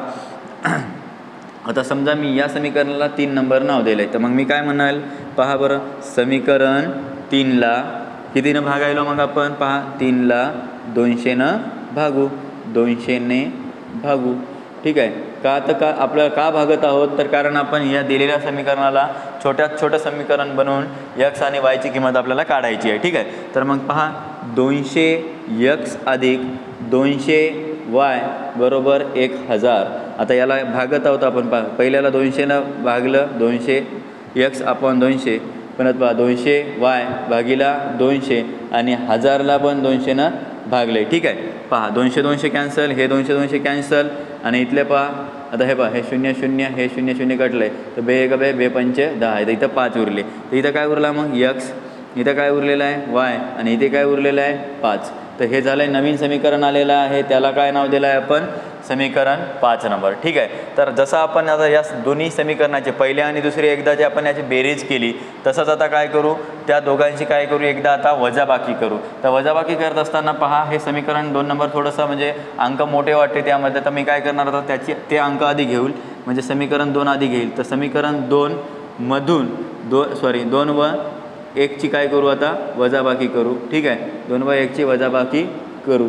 आता समजा मी या समीकरणाला 3 नंबर नाव दिलं आहे, तर मग मी काय म्हणाल पहा बरं, समीकरण 3ला कितीनं भागायलो मग आपण पहा, 3ला 200नं भागू, 200ने भागू, ठीक आहे. का तर का आपल्याला का भागत आहोत, तर कारण आपण या दिलेल्या समीकरणाला छोट्यात छोटं समीकरण बनवून x आणि yची किंमत आपल्याला काढायची आहे, ठीक आहे. तर मग पहा 200x अधिक 200y बरोबर 1000. आता याला भागत आहोत आपण पहा, पहिल्याला 200नं भागलं 200x अपॉन 200, परत पहा 200y भागीला 200 आणि 1000ला पण 200नं भागले. ठीक आहे, पहा 200 200 कॅन्सल, हे 200 200 कॅन्सल, आणि इथले पहा आता हे पहा हे 0 0 हे 0 0 कटलं आहे, तर बे एक बे बे पंचे 10 आहे, तर इथं 5 उरले. तर इथं काय उरला मग यक्स, इथं काय उरलेलं आहे वाय, आणि इथे काय उरलेलं आहे 5. तर हे झालं आहे नवीन समीकरण आलेलं आहे, त्याला काय नाव दिलं आहे आपण, समीकरण 5 नंबर. ठीक आहे, तर जसं आपण आता या दोन्ही समीकरणाचे पहिले आणि दुसरे एकदा जे आपण याची बेरीज केली, तसंच आता काय करू, त्या दोघांची काय करू, एकदा आता वजाबाकी करू. तर वजाबाकी करत असताना पहा हे समीकरण 2 नंबर थोडंसं म्हणजे अंक मोठे वाटते त्यामध्ये, तर मी काय करणार आता त्याची ते अंक आधी घेऊ, म्हणजे समीकरण 2 आधी घेईल. तर समीकरण 2 मधून 2 व 1ची काय करू आता वजाबाकी करू. ठीक आहे, 2 व 1ची वजाबाकी करू.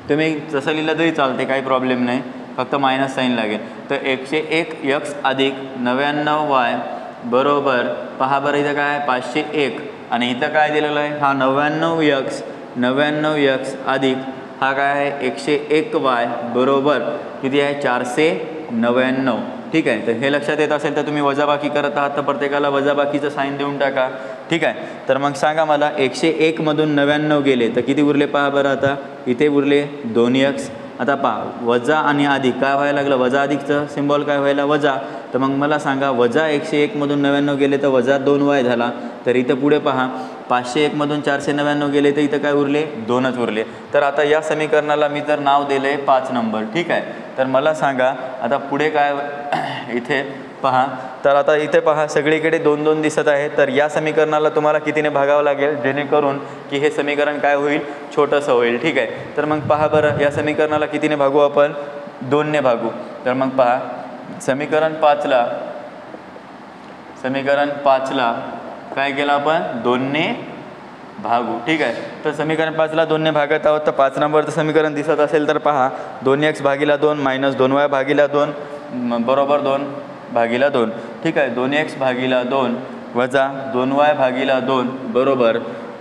तुम्ही जसं लिहिलं तरी चालते, काही प्रॉब्लेम नाही, फक्त मायनस साईन लागेल. तर 101 यक्स अधिक 99 वाय बरोबर, पहा बरं इथं काय आहे 501, आणि इथं काय दिलेलं आहे, हा 99 यक्स अधिक हा काय आहे 101 वाय बरोबर किती आहे 499. ठीक आहे, तर हे लक्षात येत असेल तर तुम्ही वजाबाकी करत आहात, तर प्रत्येकाला वजाबाकीचं साईन देऊन टाका. ठीक आहे, तर मग सांगा मला 101 मधून 99 गेले तर किती उरले पहा बरं. आता इथे उरले 2x. आता पहा वजा आणि अधिक काय व्हायला लागलं, वजा अधिकचं सिम्बॉल काय व्हायला वजा. तर मग मला सांगा वजा 101 मधून 99 गेले तर वजा 2y झाला. तर इथं पुढे पहा 501 मधून 499 गेले तर इथं काय उरले 2च उरले. तर आता या समीकरणाला मी तर नाव दिलं आहे 5 नंबर. ठीक आहे, तर मला सांगा आता पुढे काय इथे पहा, तर आता इथे पहा सगळीकडे 2 2 दिसत आहे, तर या समीकरणाला तुम्हाला कितीने भागावं लागेल जेणेकरून की हे समीकरण काय होईल छोटंसं होईल. ठीक आहे, तर मग पहा बरं या समीकरणाला कितीने भागू आपण, 2ने भागू. तर मग पहा समीकरण 5ला काय केलं आपण 2ने भागू. ठीक आहे, तर समीकरण 5ला 2ने भागत आहोत. तर 5 नंबरचं समीकरण दिसत असेल तर पहा 2x भागिला 2 मायनस 2y भागिला 2 बरोबर 2 भागिला 2. ठीक आहे, 2x भागिला 2 वजा 2y भागिला 2 बरोबर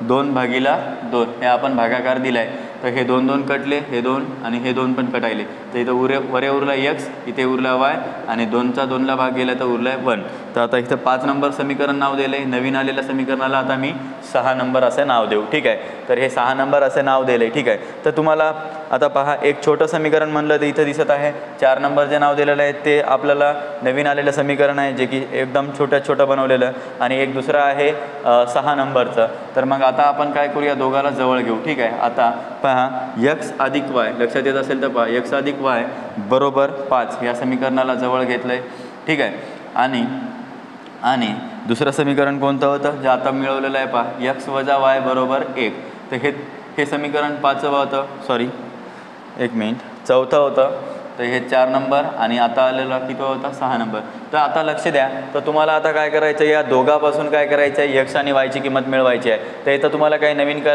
2 भागिला 2. हे आपण भागाकार दिला आहे, तर हे 2 2 कटले, हे 2 आणि हे 2 पण कटायले, तर इथं वरे उरला x, इथे उरला y, आणि 2चा 2ला भाग गेला तर उरला 1. तर आता इथं 5 नंबर समीकरण नाव दिलं आहे. नवीन आलेल्या समीकरणाला आता मी 6 नंबर असे नाव देऊ. ठीक आहे, तर हे 6 नंबर असे नाव दिलं आहे. ठीक आहे, तर तुम्हाला आता पहा एक छोटं समीकरण म्हणलं तर इथं दिसत आहे 4 नंबर जे नाव दिलेलं आहे ते आपल्याला नवीन आलेलं समीकरण आहे, जे की एकदम छोटं बनवलेलं, आणि एक दुसरं आहे 6 नंबरचं. तर मग आता आपण काय करूया, दोघाला जवळ घेऊ. ठीक आहे, आता पहा x अधिक y लक्षात येत असेल तर पहा x अधिक y बरोबर 5 या समीकरणाला जवळ घेतलं आहे. ठीक आहे, आणि दुसरं समीकरण कोणतं होतं जे आता मिळवलेलं आहे पहा x वजा y बरोबर 1. तर हे समीकरण 5 होतं, सॉरी एक मिनिट, चौथं होतं. तर हे 4 नंबर, आणि आता आलेला किती होता 6 नंबर. तर आता लक्ष द्या, तर तुम्हाला आता काय करायचं, या दोघापासून काय करायचं आहे x आणि yची किंमत मिळवायची आहे. तर इथं तुम्हाला काही नवीन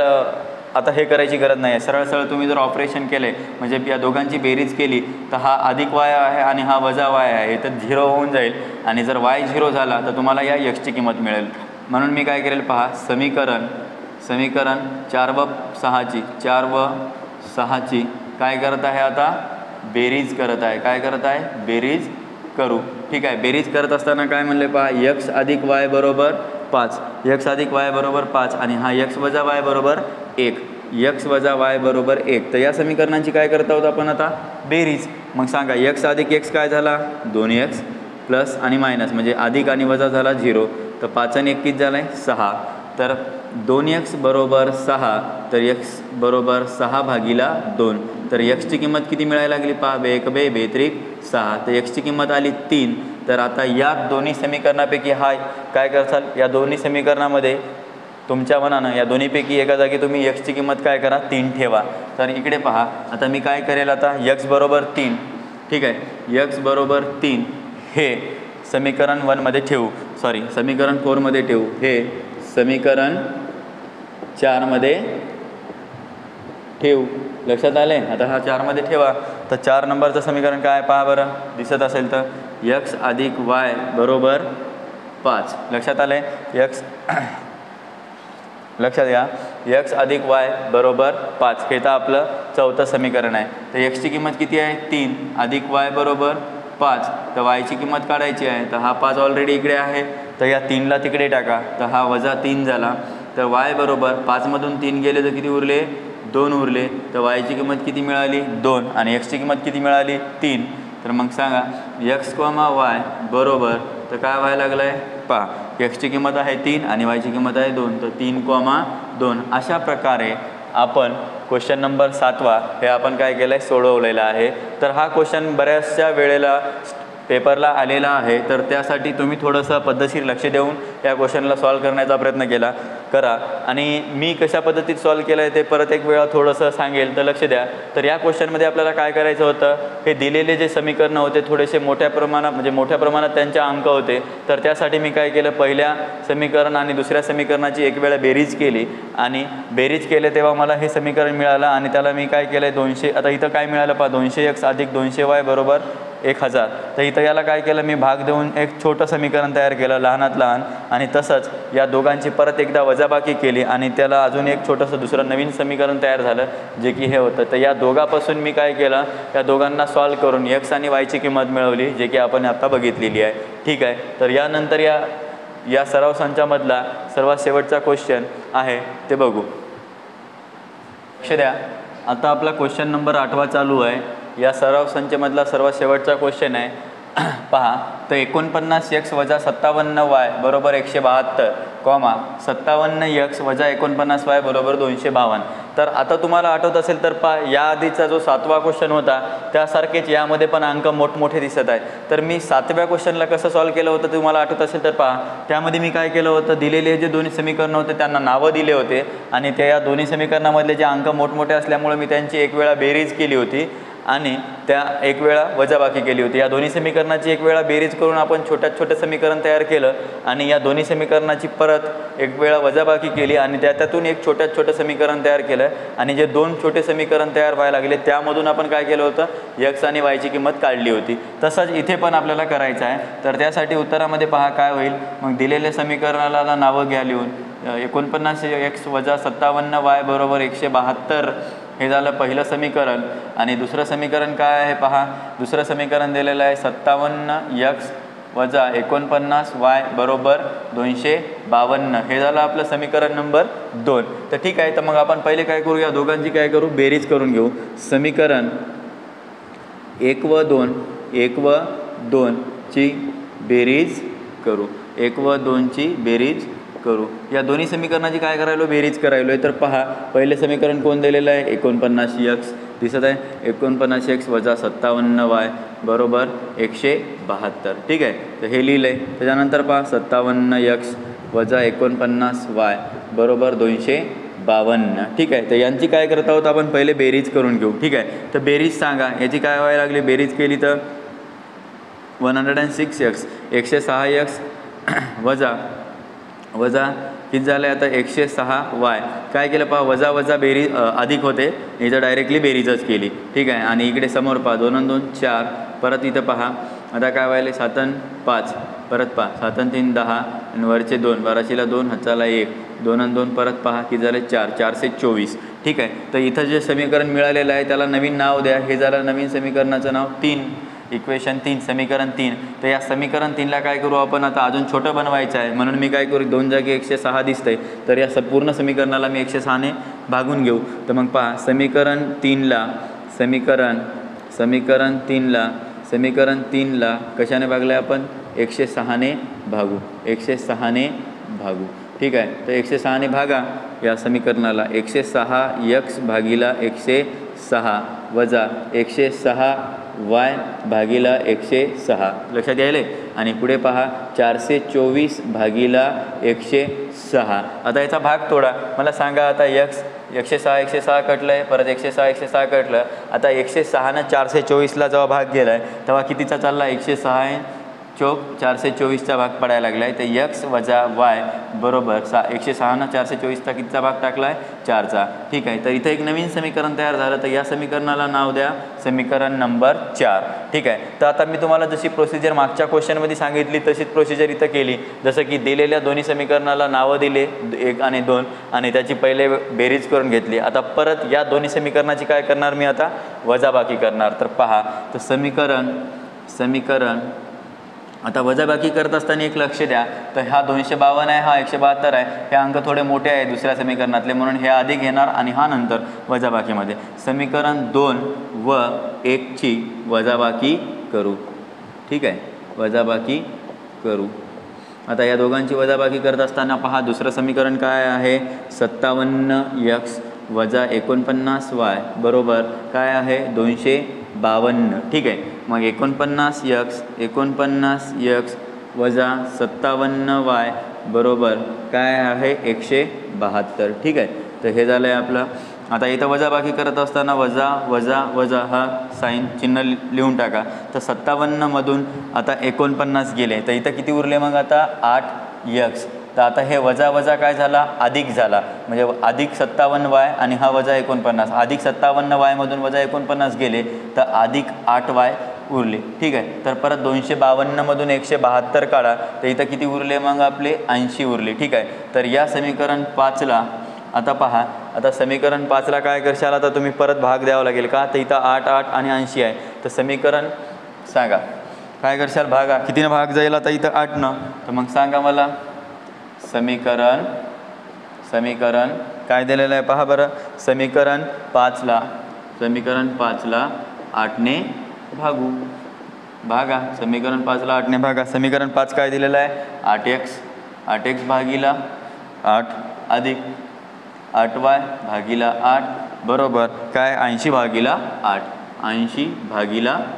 आता हे करायची गरज नाही आहे. सरळ तुम्ही जर ऑपरेशन केले म्हणजे या दोघांची बेरीज केली तर हा अधिक y आहे आणि हा वजा y आहे, तर 0 होऊन जाईल, आणि जर y 0 झाला तर तुम्हाला या xची किंमत मिळेल. म्हणून मी काय करेल पहा समीकरण 4 व 6ची काय करत आहे आता बेरीज करत आहे. काय करत आहे बेरीज करू. ठीक आहे, बेरीज करत असताना काय म्हणले पहा x अधिक y बरोबर 5, x अधिक y बरोबर 5, आणि हा x वजा y बरोबर 1, x वजा y बरोबर 1. तर या समीकरणांची काय करत आहोत आपण आता बेरीज. मग सांगा x अधिक x काय झाला 2x प्लस आणि मायनस म्हणजे अधिक आणि वजा झाला 0, तर 5 आणि 1 किती झाला आहे 6. तर 2x बरोबर 6, तर x बरोबर 6 भागिला 2. तर xची किंमत किती मिळायला लागली पहा 1 बे 6, तर xची किंमत आली 3. तर आता या दोन्ही समीकरणापैकी हा काय करसाल, या दोन्ही समीकरणामध्ये तुमच्या मनानं या दोन्हीपैकी एका जागी तुम्ही xची किंमत काय करा 3 ठेवा. तर इकडे पहा आता मी काय करेल, आता x बरोबर 3. ठीक आहे, x बरोबर 3 हे समीकरण 1 मध्ये ठेवू, समीकरण 4 मध्ये ठेवू, हे समीकरण 4 मध्ये ठेवू. लक्षात आले, आता हा 4 मध्ये ठेवा. तर 4 नंबरचं समीकरण काय पहा बरं, दिसत असेल तर x अधिक y बरोबर 5. लक्षात आले, लक्षात घ्या x अधिक y बरोबर 5 हे तर आपलं चौथं समीकरण आहे. तर xची किंमत किती आहे 3 अधिक y बरोबर 5. तर yची किंमत काढायची आहे, तर हा 5 ऑलरेडी इकडे आहे, तर या 3ला तिकडे टाका, तर हा वजा 3 झाला. तर y बरोबर 5मधून 3 गेले तर किती उरले 2 उरले, तर yची किंमत किती मिळाली 2 आणि xची किंमत किती मिळाली 3. तर मग सांगा x, y बरोबर तर काय व्हायला लागलं आहे पहा, xची किंमत आहे 3 आणि yची किंमत आहे 2, तर 3, 2. अशा प्रकारे आपण क्वेश्चन नंबर 7वा हे आपण काय केलं आहे सोडवलेला आहे. तर हा क्वेश्चन बऱ्याचशा वेळेला पेपरला आलेला आहे, तर त्यासाठी तुम्ही थोडंसं पद्धतशीर लक्ष देऊन या क्वेश्चनला सॉल्व करण्याचा प्रयत्न करा. आणि मी कशा पद्धतीत सॉल्व केलं आहे ते परत एक वेळा थोडंसं सांगेल, तर लक्ष द्या. तर या क्वेश्चनमध्ये आपल्याला काय करायचं होतं, हे दिलेले जे समीकरणं होते थोडेसे मोठ्या प्रमाणात त्यांचे अंक होते. तर त्यासाठी मी काय केलं, पहिल्या समीकरण आणि दुसऱ्या समीकरणाची एक वेळा बेरीज केली आणि बेरीज केले तेव्हा मला हे समीकरण मिळालं आणि त्याला मी काय केलं 200. आता इथं काय मिळालं पहा, 200x अधिक 200y बरोबर 1000. तर इथं याला काय केलं मी भाग देऊन एक छोटं समीकरण तयार केलं लहानात लहान, आणि तसंच या दोघांची परत एकदा वजाबाकी केली आणि त्याला अजून एक छोटंसं दुसरं नवीन समीकरण तयार झालं जे की हे होतं. तर या दोघापासून मी काय केलं, या दोघांना सॉल्व करून x आणि yची किंमत मिळवली, जे की आपण आता बघितलेली आहे. ठीक आहे. तर यानंतर या सराव संचामधला सर्वात शेवटचा क्वेश्चन आहे ते बघू. लक्ष द्या, आता आपला क्वेश्चन नंबर 8वा चालू आहे. या सराव संचमधला सर्वात शेवटचा क्वेश्चन आहे पहा. तर 49x वजा 57y बरोबर 172, 57x वजा 49y बरोबर 252. तर आता तुम्हाला आठवत असेल तर पहा, याआधीचा जो 7वा क्वेश्चन होता त्यासारखेच यामध्ये पण अंक मोठमोठे दिसत आहे. तर मी 7व्या क्वेश्चनला कसं सॉल्व केलं होतं तुम्हाला आठवत असेल तर पहा, त्यामध्ये मी काय केलं होतं, दिलेले जे दोन्ही समीकरणं होते त्यांना नावं दिले होते आणि त्या या दोन्ही समीकरणामधले जे अंक मोठमोठे असल्यामुळे मी त्यांची एक वेळा बेरीज केली होती आणि त्या एक वेळा वजाबाकी केली होती. या दोन्ही समीकरणाची एक वेळा बेरीज करून आपण छोटे समीकरण तयार केलं आणि या दोन्ही समीकरणाची परत एक वेळा वजाबाकी केली आणि त्यातून एक छोटं समीकरण तयार केलं आणि जे दोन छोटे समीकरण तयार व्हायला लागले त्यामधून आपण काय केलं होतं, x आणि yची किंमत काढली होती. तसंच इथे पण आपल्याला करायचं आहे. तर त्यासाठी उत्तरामध्ये पहा काय होईल, मग दिलेल्या समीकरणाला नावं घ्या लिहून. 49x वजा 57y बरोबर 172 हे झालं पहिलं समीकरण. आणि दुसरं समीकरण काय आहे पहा, दुसरं समीकरण दिलेलं आहे 57x वजा 49y बरोबर 252. हे झालं आपलं समीकरण नंबर 2. तर ठीक आहे. तर मग आपण पहिले काय करू, या दोघांची काय करू बेरीज करून घेऊ. समीकरण 1 व 2 ची बेरीज करू. 1 व 2 ची बेरीज करू. या दोन्ही समीकरणाची काय करायलो बेरीज करायलो आहे. तर पहा, पहिले समीकरण कोण दिलेलं आहे 49x दिसत आहे, 49x वजा 57y बरोबर 172. ठीक आहे. तर हे लिहिलं आहे. त्याच्यानंतर पहा 57x वजा 49y बरोबर 252. ठीक आहे. तर यांची काय करत आहोत आपण पहिले बेरीज करून घेऊ. ठीक आहे. तर बेरीज सांगा, याची काय व्हायला लागली, बेरीज केली तर 106x 106x वजा किती झालं आता 106y. काय केलं पहा, वजा बेरीज अधिक होते, इथं डायरेक्टली बेरीजच केली. ठीक आहे. आणि इकडे समोर पहा 2 आणि 2 4, परत इथं पहा आता काय व्हायले 7 आणि 5, परत पहा 7 आणि 3 10 आणि वरचे 2, 12शीला 2 हाताला 1, 2 आणि 2 परत पहा किती झाले 4, 424. ठीक आहे. तर इथं जे समीकरण मिळालेलं आहे त्याला नवीन नाव द्या. हे झालं नवीन समीकरणाचं नाव 3, इक्वेशन 3, समीकरण 3. तर या समीकरण 3ला काय करू आपण आता अजून छोटं बनवायचं आहे, म्हणून मी काय करू 2 जागी 106 दिसतंय, तर या पूर्ण समीकरणाला मी 106ने भागून घेऊ. तर मग पहा समीकरण 3ला कशाने भागलं आहे आपण 106ने भागू. 106ने भागू. ठीक आहे. तर 106ने भागा या समीकरणाला. 106x भागीला 106 वजा 106y भागीला 106 लक्षात यायले. आणि पुढे पहा 424 भागीला 106. आता याचा भाग तोडा. मला सांगा आता 106 कटलं आहे, परत 106 कटलं. आता 106नं 424ला जेव्हा भाग गेला आहे तेव्हा कितीचा चालला 106 चौक 424चा भाग पडायला लागला आहे. तर x वजा y बरोबर 106नं 424चा कितीचा भाग टाकला आहे 4चा. ठीक आहे. तर इथं एक नवीन समीकरण तयार झालं. तर या समीकरणाला नाव द्या समीकरण नंबर 4. ठीक आहे. तर आता मी तुम्हाला जशी प्रोसिजर मागच्या क्वेश्चनमध्ये सांगितली तशीच प्रोसिजर इथं केली. जसं की दिलेल्या दोन्ही समीकरणाला नावं दिले 1 आणि 2 आणि त्याची पहिले बेरीज करून घेतली. आता परत या दोन्ही समीकरणाची काय करणार मी आता वजाबाकी करणार. तर पहा, तर समीकरण आता वजाबाकी करत असताना एक लक्ष द्या, तर हा 252 आहे, हा 172 आहे, हे अंक थोडे मोठे आहे दुसऱ्या समीकरणातले, म्हणून हे अधिक येणार आणि हा नंतर वजाबाकीमध्ये. समीकरण 2 व 1 ची वजाबाकी करू. ठीक आहे, वजाबाकी करू. आता या दोघांची वजाबाकी करत असताना पहा दुसरं समीकरण काय आहे, 57x वजा 49y बरोबर काय आहे 252. ठीक आहे, मग 49x वजा 57y बरोबर काय आहे 172. ठीक आहे, तर हे झालं आहे आपलं. आता इथं वजाबाकी करत असताना वजा वजा वजा हा साईन चिन्ह लिहून टाका. तर 57मधून आता 49 गेले, तर इथं किती उरले मग आता 8x. तर आता हे वजा वजा काय झाला अधिक झाला, म्हणजे अधिक 57y आणि हा वजा 49. अधिक 57y मधून वजा 49 गेले तर अधिक 8y उरले. ठीक आहे, तर परत 252 मधून 172 काढा, तर इथं किती उरले मग आपले 80 उरले. ठीक आहे, तर या समीकरण 5ला आता पहा, आता समीकरण 5ला काय करशाल, आता तुम्ही परत भाग द्यावा लागेल का, तर इथं 8 8 आणि 80 आहे, तर समीकरण सांगा काय करशाल, भागा कितीनं भाग जाईल आता इथं 8नं, तर मग सांगा मला समीकरण काय दिलेलं आहे पहा बरं. समीकरण 5ला 8ने भागू, भागा. समीकरण 5ला 8ने भागा. समीकरण 5 काय दिलेलं आहे 8x भागीला 8 अधिक 8y भागीला 8 बरोबर काय 80 भागीला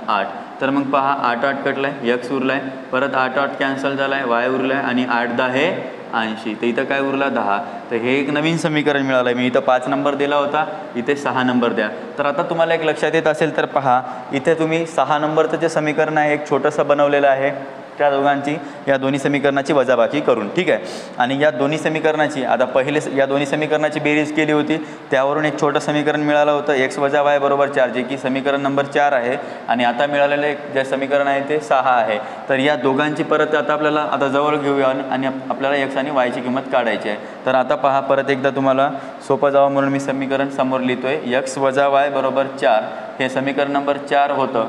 8. तर मग पहा 8 8 कटलाय, x उरलाय, परत 8 8 कॅन्सल झालाय, y उरलाय आणि 8 10 हे 80, तर इथं काय उरला 10. तर हे एक नवीन समीकरण मिळालं आहे. मी इथं 5 नंबर दिला होता, इथे 6 नंबर द्या. तर आता तुम्हाला एक लक्षात येत असेल तर पहा, इथे तुम्ही 6 नंबरचं जे समीकरण आहे एक छोटंसं बनवलेलं आहे, त्या दोघांची या दोन्ही समीकरणाची वजाबाकी करून. ठीक आहे, आणि या दोन्ही समीकरणाची आता पहिले या दोन्ही समीकरणाची बेरीज केली होती, त्यावरून एक छोटं समीकरण मिळालं होतं x वजा y बरोबर 4, जे की समीकरण नंबर 4 आहे. आणि आता मिळालेले जे समीकरण आहे ते 6 आहे. तर या दोघांची परत आता आपल्याला आता जवळ घेऊया आणि आपल्याला x आणि y ची किंमत काढायची आहे. तर आता पहा परत एकदा तुम्हाला सोपं जावं म्हणून मी समीकरण समोर लिहितोय. x वजा y बरोबर 4 हे समीकरण नंबर 4 होतं.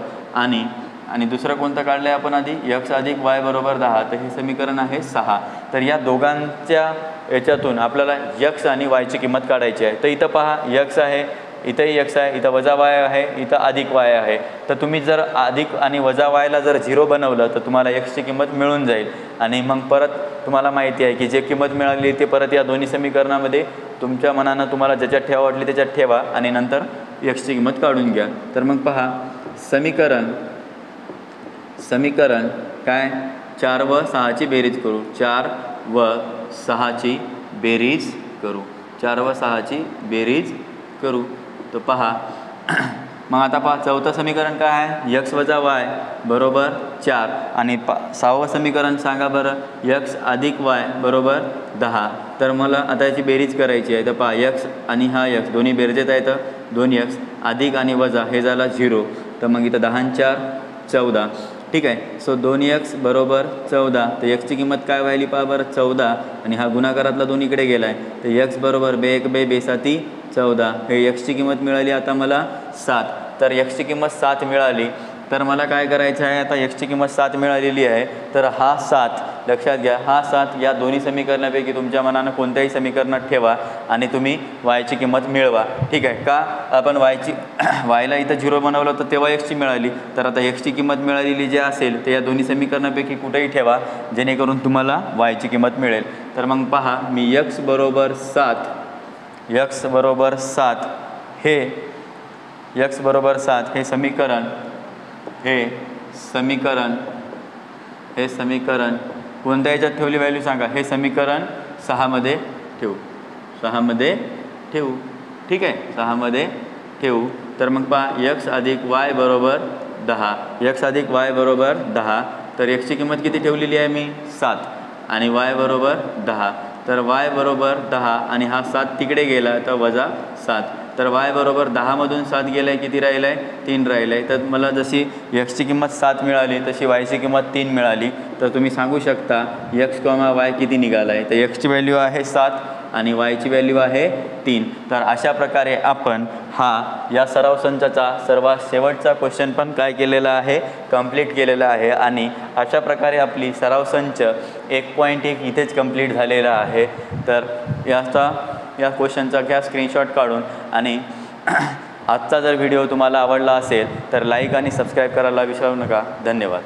आणि दुसरं कोणतं काढलं आहे आपण आधी, x अधिक y बरोबर 10, तर हे समीकरण आहे 6. तर या दोघांच्या याच्यातून आपल्याला x आणि y ची किंमत काढायची आहे. तर इथं पहा x आहे, इथंही x आहे, इथं वजा y आहे, इथं अधिक y आहे. तर तुम्ही जर अधिक आणि वजा yला जर 0 बनवलं तर तुम्हाला x ची किंमत मिळून जाईल. आणि मग परत तुम्हाला माहिती आहे की जे किंमत मिळाली ते परत या दोन्ही समीकरणामध्ये तुमच्या मनानं तुम्हाला ज्याच्यात ठेवा वाटली त्याच्यात ठेवा आणि नंतर x ची किंमत काढून घ्या. तर मग पहा समीकरण काय 4 व 6 ची बेरीज करू. 4 व 6 ची बेरीज करू. 4 व 6 ची बेरीज करू. तर पहा मग आता पहा चौथं समीकरण काय आहे, x वजा y बरोबर 4 आणि 6वं समीकरण सांगा बरं, x अधिक y बरोबर 10. तर मला आता याची बेरीज करायची आहे. तर पहा x आणि हा x दोन्ही बेरजेत आहेत, 2x अधिक आणि वजा हे झाला 0. तर मग इथं 10 आणि 4 14. ठीक आहे, सो 2x बरोबर 14. तर x ची किंमत काय व्हायली पहा बरं 14 आणि हा गुणाकारातला दोन्हीकडे गेला आहे. तर x बरोबर 2 1 2 2 7 14. हे x ची किंमत मिळाली आता मला 7. तर x ची किंमत 7 मिळाली. तर मला काय करायचं आहे, आता x ची किंमत 7 मिळालेली आहे. तर हा 7 लक्षात घ्या, हा 7 या दोन्ही समीकरणापैकी तुमच्या मनानं कोणत्याही समीकरणात ठेवा आणि तुम्ही y ची किंमत मिळवा. ठीक आहे, का आपण yला इथं 0 बनवलं तर तेव्हा x ची मिळाली. तर आता x ची किंमत मिळालेली जे असेल ते या दोन्ही समीकरणापैकी कुठेही ठेवा जेणेकरून तुम्हाला y ची किंमत मिळेल. तर मग पहा मी x बरोबर 7 हे समीकरण कोणत्या याच्यात ठेवली व्हॅल्यू सांगा. हे समीकरण 6 मध्ये ठेवू. ठीक आहे, 6 मध्ये ठेवू. तर मग पहा x अधिक y बरोबर 10. तर x ची किंमत किती ठेवलेली आहे मी 7 आणि y बरोबर 10. तर y बरोबर 10 आणि हा 7 तिकडे गेला तर वजा 7. तर y बरोबर 10 मधून 7 गेला आहे, किती राहिलं आहे 3 राहिलं आहे. तर मला जशी x ची किंमत 7 मिळाली तशी y ची किंमत 3 मिळाली. तर तुम्ही सांगू शकता x, y किती निघाला आहे. तर x ची व्हॅल्यू आहे 7 आणि वायची व्हॅल्यू आहे 3. तर अशा प्रकारे आपण या सराव संचाचा सर्वात शेवटचा क्वेश्चन पण काय केलेला आहे, कंप्लीट केलेला आहे. आणि अशा प्रकारे आपली सराव संच 1.1 इथेच कंप्लीट झालेला आहे. तर या क्वेश्चनचा घ्या स्क्रीनशॉट काढून. आणि आजचा जर व्हिडिओ तुम्हाला आवडला असेल तर लाईक आणि सबस्क्राईब करायला विसरू नका. धन्यवाद.